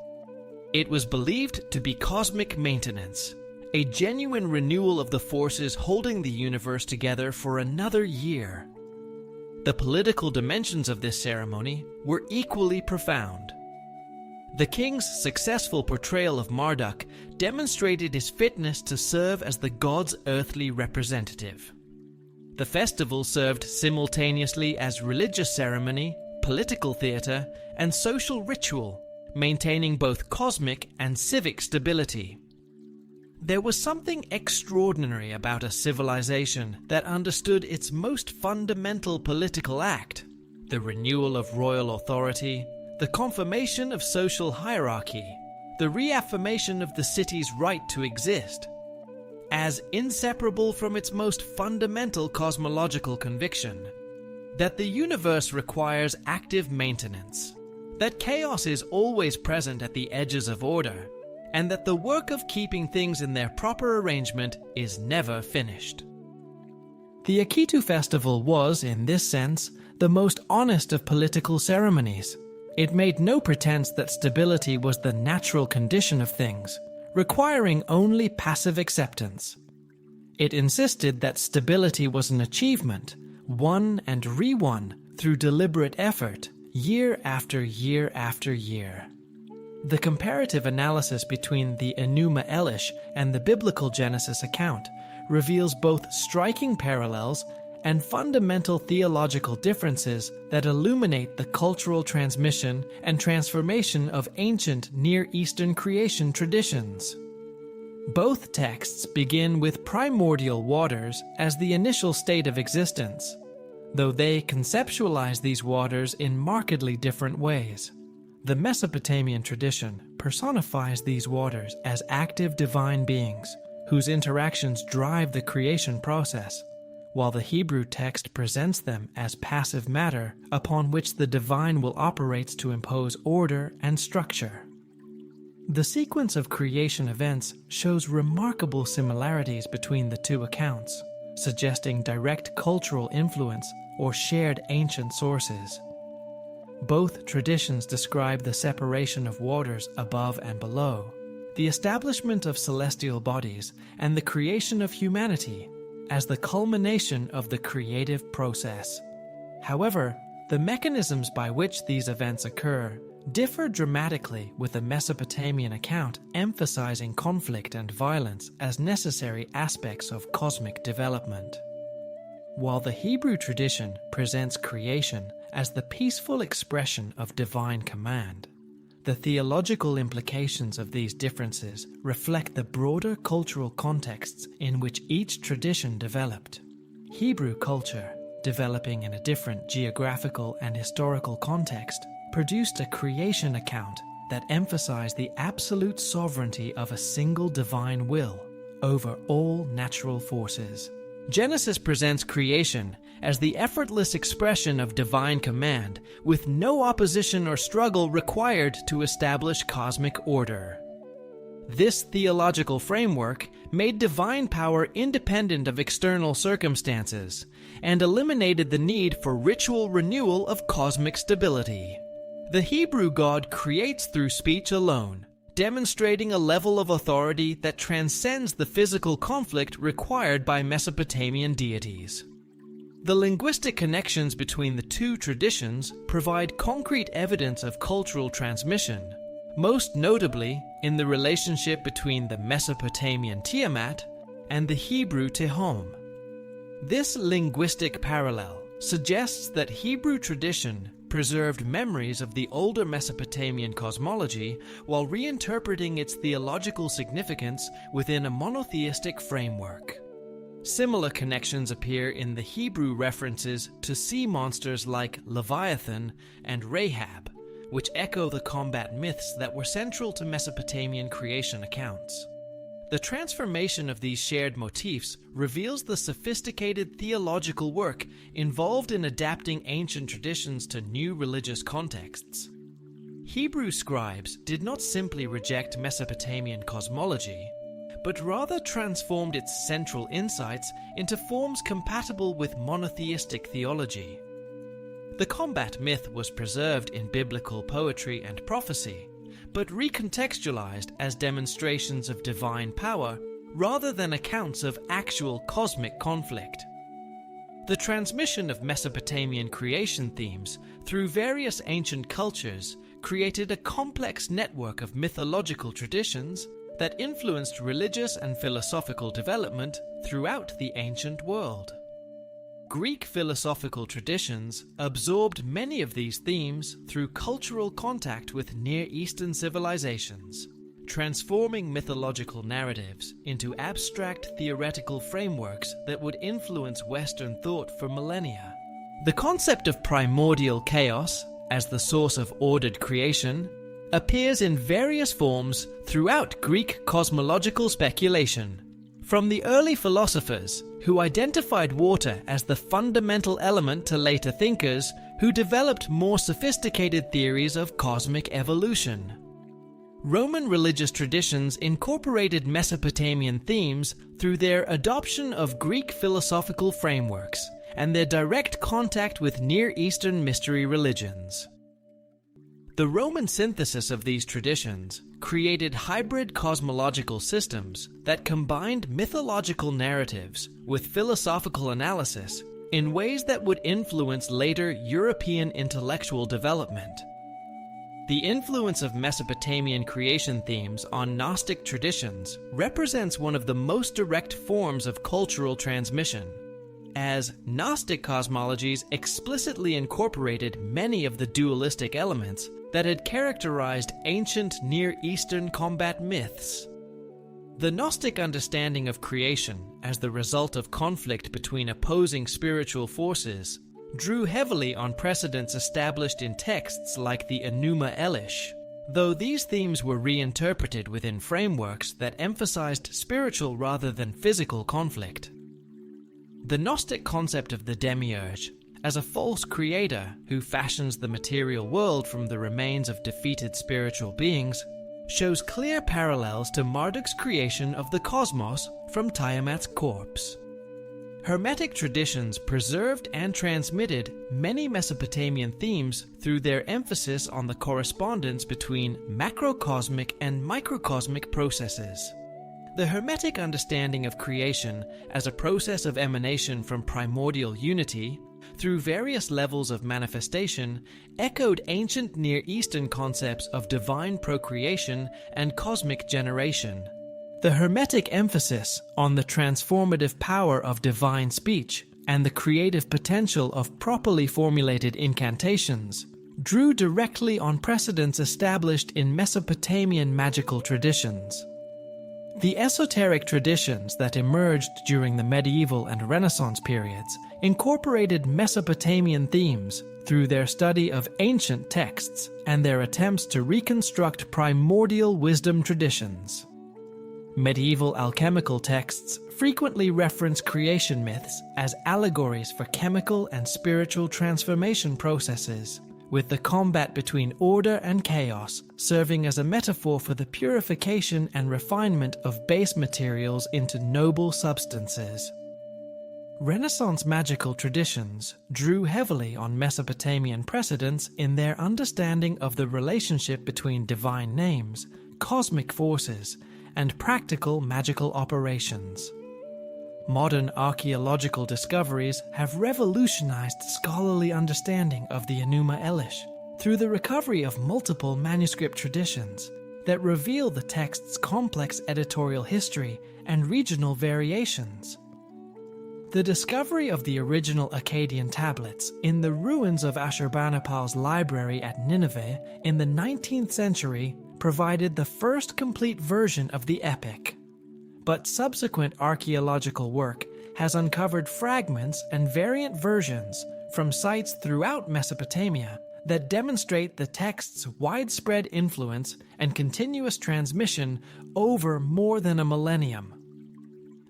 It was believed to be cosmic maintenance, a genuine renewal of the forces holding the universe together for another year. The political dimensions of this ceremony were equally profound. The king's successful portrayal of Marduk demonstrated his fitness to serve as the god's earthly representative. The festival served simultaneously as religious ceremony, political theater, and social ritual, maintaining both cosmic and civic stability. There was something extraordinary about a civilization that understood its most fundamental political act, the renewal of royal authority, the confirmation of social hierarchy, the reaffirmation of the city's right to exist, as inseparable from its most fundamental cosmological conviction, that the universe requires active maintenance, that chaos is always present at the edges of order, and that the work of keeping things in their proper arrangement is never finished. The Akitu festival was, in this sense, the most honest of political ceremonies. It made no pretense that stability was the natural condition of things, requiring only passive acceptance. It insisted that stability was an achievement, won and re-won through deliberate effort, year after year after year. The comparative analysis between the Enuma Elish and the biblical Genesis account reveals both striking parallels and fundamental theological differences that illuminate the cultural transmission and transformation of ancient Near Eastern creation traditions. Both texts begin with primordial waters as the initial state of existence, though they conceptualize these waters in markedly different ways. The Mesopotamian tradition personifies these waters as active divine beings whose interactions drive the creation process, while the Hebrew text presents them as passive matter upon which the divine will operate to impose order and structure. The sequence of creation events shows remarkable similarities between the two accounts, suggesting direct cultural influence or shared ancient sources. Both traditions describe the separation of waters above and below, the establishment of celestial bodies, and the creation of humanity as the culmination of the creative process. However, the mechanisms by which these events occur differ dramatically, with the Mesopotamian account emphasizing conflict and violence as necessary aspects of cosmic development, while the Hebrew tradition presents creation as the peaceful expression of divine command. The theological implications of these differences reflect the broader cultural contexts in which each tradition developed. Hebrew culture, developing in a different geographical and historical context, produced a creation account that emphasized the absolute sovereignty of a single divine will over all natural forces. Genesis presents creation as the effortless expression of divine command, with no opposition or struggle required to establish cosmic order. This theological framework made divine power independent of external circumstances and eliminated the need for ritual renewal of cosmic stability. The Hebrew God creates through speech alone, demonstrating a level of authority that transcends the physical conflict required by Mesopotamian deities. The linguistic connections between the two traditions provide concrete evidence of cultural transmission, most notably in the relationship between the Mesopotamian Tiamat and the Hebrew Tehom. This linguistic parallel suggests that Hebrew tradition preserved memories of the older Mesopotamian cosmology while reinterpreting its theological significance within a monotheistic framework. Similar connections appear in the Hebrew references to sea monsters like Leviathan and Rahab, which echo the combat myths that were central to Mesopotamian creation accounts. The transformation of these shared motifs reveals the sophisticated theological work involved in adapting ancient traditions to new religious contexts. Hebrew scribes did not simply reject Mesopotamian cosmology, but rather transformed its central insights into forms compatible with monotheistic theology. The combat myth was preserved in biblical poetry and prophecy, but recontextualized as demonstrations of divine power rather than accounts of actual cosmic conflict. The transmission of Mesopotamian creation themes through various ancient cultures created a complex network of mythological traditions that influenced religious and philosophical development throughout the ancient world. Greek philosophical traditions absorbed many of these themes through cultural contact with Near Eastern civilizations, transforming mythological narratives into abstract theoretical frameworks that would influence Western thought for millennia. The concept of primordial chaos, as the source of ordered creation, appears in various forms throughout Greek cosmological speculation. From the early philosophers, who identified water as the fundamental element, to later thinkers who developed more sophisticated theories of cosmic evolution. Roman religious traditions incorporated Mesopotamian themes through their adoption of Greek philosophical frameworks and their direct contact with Near Eastern mystery religions. The Roman synthesis of these traditions created hybrid cosmological systems that combined mythological narratives with philosophical analysis in ways that would influence later European intellectual development. The influence of Mesopotamian creation themes on Gnostic traditions represents one of the most direct forms of cultural transmission, as Gnostic cosmologies explicitly incorporated many of the dualistic elements that had characterized ancient Near Eastern combat myths. The Gnostic understanding of creation as the result of conflict between opposing spiritual forces drew heavily on precedents established in texts like the Enuma Elish, though these themes were reinterpreted within frameworks that emphasized spiritual rather than physical conflict. The Gnostic concept of the demiurge as a false creator who fashions the material world from the remains of defeated spiritual beings shows clear parallels to Marduk's creation of the cosmos from Tiamat's corpse. Hermetic traditions preserved and transmitted many Mesopotamian themes through their emphasis on the correspondence between macrocosmic and microcosmic processes. The Hermetic understanding of creation as a process of emanation from primordial unity through various levels of manifestation echoed ancient Near Eastern concepts of divine procreation and cosmic generation. The Hermetic emphasis on the transformative power of divine speech and the creative potential of properly formulated incantations drew directly on precedents established in Mesopotamian magical traditions. The esoteric traditions that emerged during the medieval and Renaissance periods incorporated Mesopotamian themes through their study of ancient texts and their attempts to reconstruct primordial wisdom traditions. Medieval alchemical texts frequently reference creation myths as allegories for chemical and spiritual transformation processes, with the combat between order and chaos serving as a metaphor for the purification and refinement of base materials into noble substances. Renaissance magical traditions drew heavily on Mesopotamian precedents in their understanding of the relationship between divine names, cosmic forces, and practical magical operations. Modern archaeological discoveries have revolutionized scholarly understanding of the Enuma Elish through the recovery of multiple manuscript traditions that reveal the text's complex editorial history and regional variations. The discovery of the original Akkadian tablets in the ruins of Ashurbanipal's library at Nineveh in the 19th century provided the first complete version of the epic. But subsequent archaeological work has uncovered fragments and variant versions from sites throughout Mesopotamia that demonstrate the text's widespread influence and continuous transmission over more than a millennium.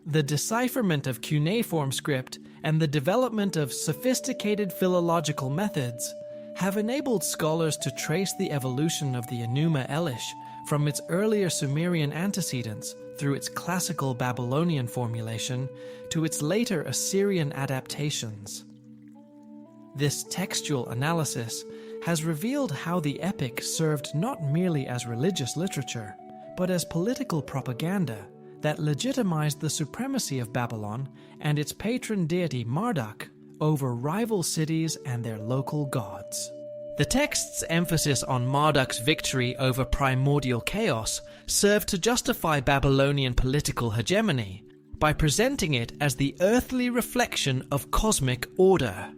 The decipherment of cuneiform script and the development of sophisticated philological methods have enabled scholars to trace the evolution of the Enuma Elish from its earlier Sumerian antecedents through its classical Babylonian formulation to its later Assyrian adaptations. This textual analysis has revealed how the epic served not merely as religious literature, but as political propaganda that legitimized the supremacy of Babylon and its patron deity Marduk over rival cities and their local gods. The text's emphasis on Marduk's victory over primordial chaos served to justify Babylonian political hegemony by presenting it as the earthly reflection of cosmic order.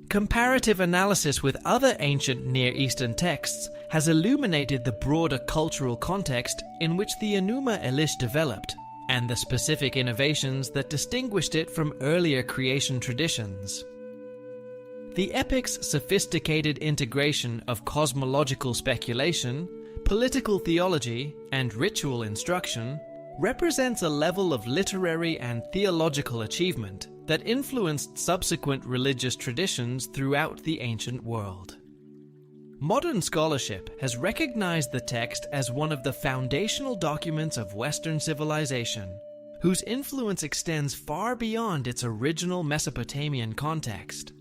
Comparative analysis with other ancient Near Eastern texts has illuminated the broader cultural context in which the Enuma Elish developed, and the specific innovations that distinguished it from earlier creation traditions. The epic's sophisticated integration of cosmological speculation, political theology, and ritual instruction represents a level of literary and theological achievement that influenced subsequent religious traditions throughout the ancient world. Modern scholarship has recognized the text as one of the foundational documents of Western civilization, whose influence extends far beyond its original Mesopotamian context.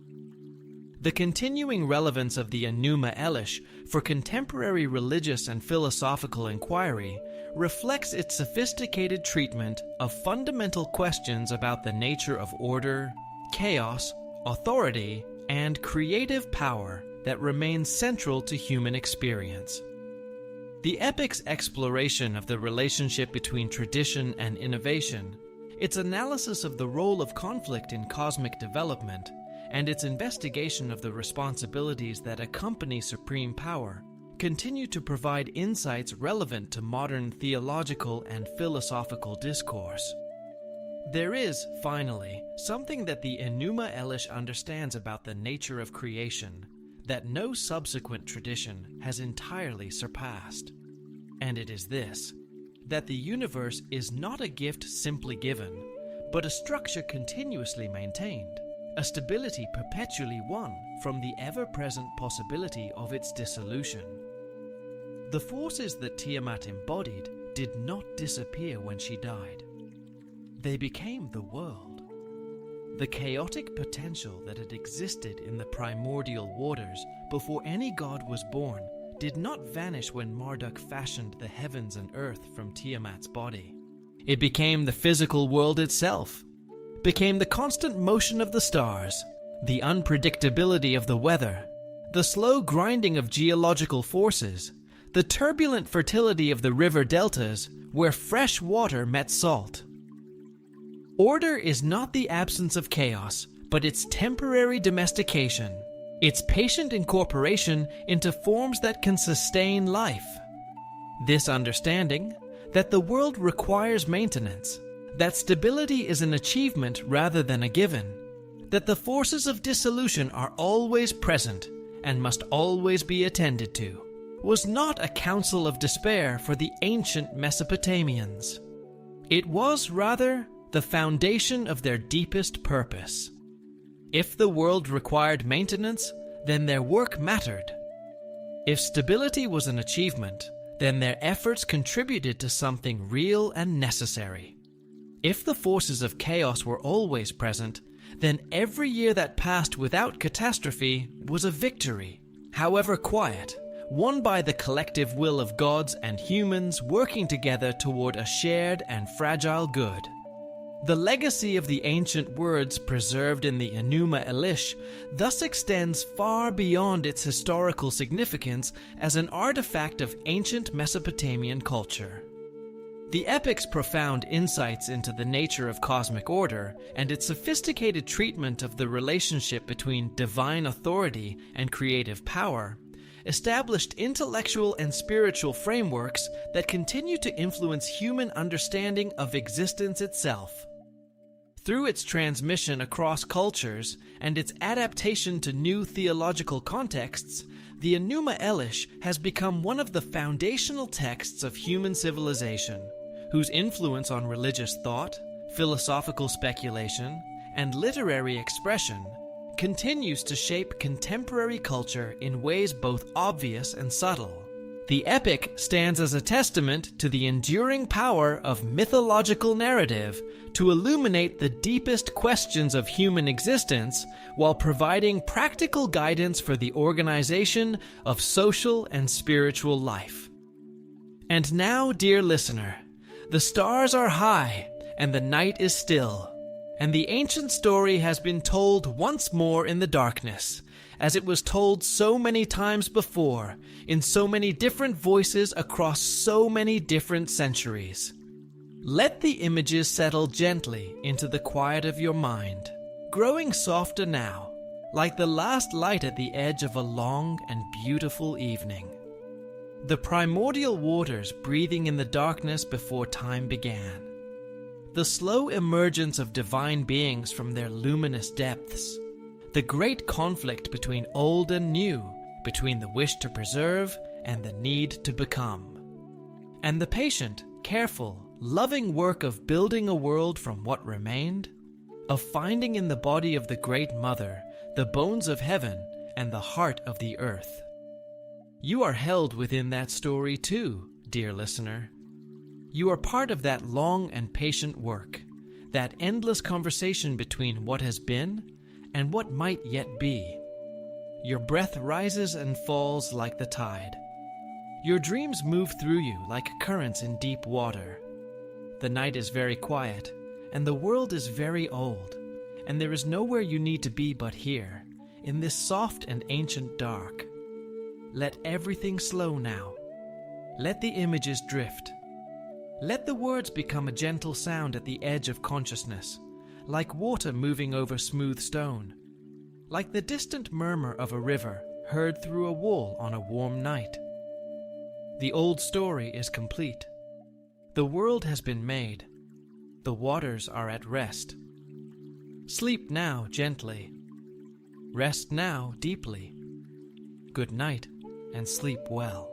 The continuing relevance of the Enuma Elish for contemporary religious and philosophical inquiry reflects its sophisticated treatment of fundamental questions about the nature of order, chaos, authority, and creative power that remain central to human experience. The epic's exploration of the relationship between tradition and innovation, its analysis of the role of conflict in cosmic development, and its investigation of the responsibilities that accompany supreme power continue to provide insights relevant to modern theological and philosophical discourse. There is, finally, something that the Enuma Elish understands about the nature of creation that no subsequent tradition has entirely surpassed. And it is this, that the universe is not a gift simply given, but a structure continuously maintained, a stability perpetually won from the ever-present possibility of its dissolution. The forces that Tiamat embodied did not disappear when she died. They became the world. The chaotic potential that had existed in the primordial waters before any god was born did not vanish when Marduk fashioned the heavens and earth from Tiamat's body. It became the physical world itself, became the constant motion of the stars, the unpredictability of the weather, the slow grinding of geological forces, the turbulent fertility of the river deltas where fresh water met salt. Order is not the absence of chaos, but its temporary domestication, its patient incorporation into forms that can sustain life. This understanding, that the world requires maintenance, that stability is an achievement rather than a given, that the forces of dissolution are always present and must always be attended to, was not a counsel of despair for the ancient Mesopotamians. It was, rather, the foundation of their deepest purpose. If the world required maintenance, then their work mattered. If stability was an achievement, then their efforts contributed to something real and necessary. If the forces of chaos were always present, then every year that passed without catastrophe was a victory, however quiet, won by the collective will of gods and humans working together toward a shared and fragile good. The legacy of the ancient words preserved in the Enuma Elish thus extends far beyond its historical significance as an artifact of ancient Mesopotamian culture. The epic's profound insights into the nature of cosmic order and its sophisticated treatment of the relationship between divine authority and creative power established intellectual and spiritual frameworks that continue to influence human understanding of existence itself. Through its transmission across cultures and its adaptation to new theological contexts, the Enuma Elish has become one of the foundational texts of human civilization, whose influence on religious thought, philosophical speculation, and literary expression continues to shape contemporary culture in ways both obvious and subtle. The epic stands as a testament to the enduring power of mythological narrative to illuminate the deepest questions of human existence while providing practical guidance for the organization of social and spiritual life. And now, dear listener, the stars are high and the night is still, and the ancient story has been told once more in the darkness, as it was told so many times before, in so many different voices across so many different centuries. Let the images settle gently into the quiet of your mind, growing softer now, like the last light at the edge of a long and beautiful evening. The primordial waters breathing in the darkness before time began. The slow emergence of divine beings from their luminous depths. The great conflict between old and new, between the wish to preserve and the need to become. And the patient, careful, loving work of building a world from what remained, of finding in the body of the Great Mother the bones of heaven and the heart of the earth. You are held within that story too, dear listener. You are part of that long and patient work, that endless conversation between what has been and what might yet be. Your breath rises and falls like the tide. Your dreams move through you like currents in deep water. The night is very quiet, and the world is very old, and there is nowhere you need to be but here, in this soft and ancient dark. Let everything slow now. Let the images drift. Let the words become a gentle sound at the edge of consciousness, like water moving over smooth stone, like the distant murmur of a river heard through a wall on a warm night. The old story is complete. The world has been made. The waters are at rest. Sleep now gently. Rest now deeply. Good night and sleep well.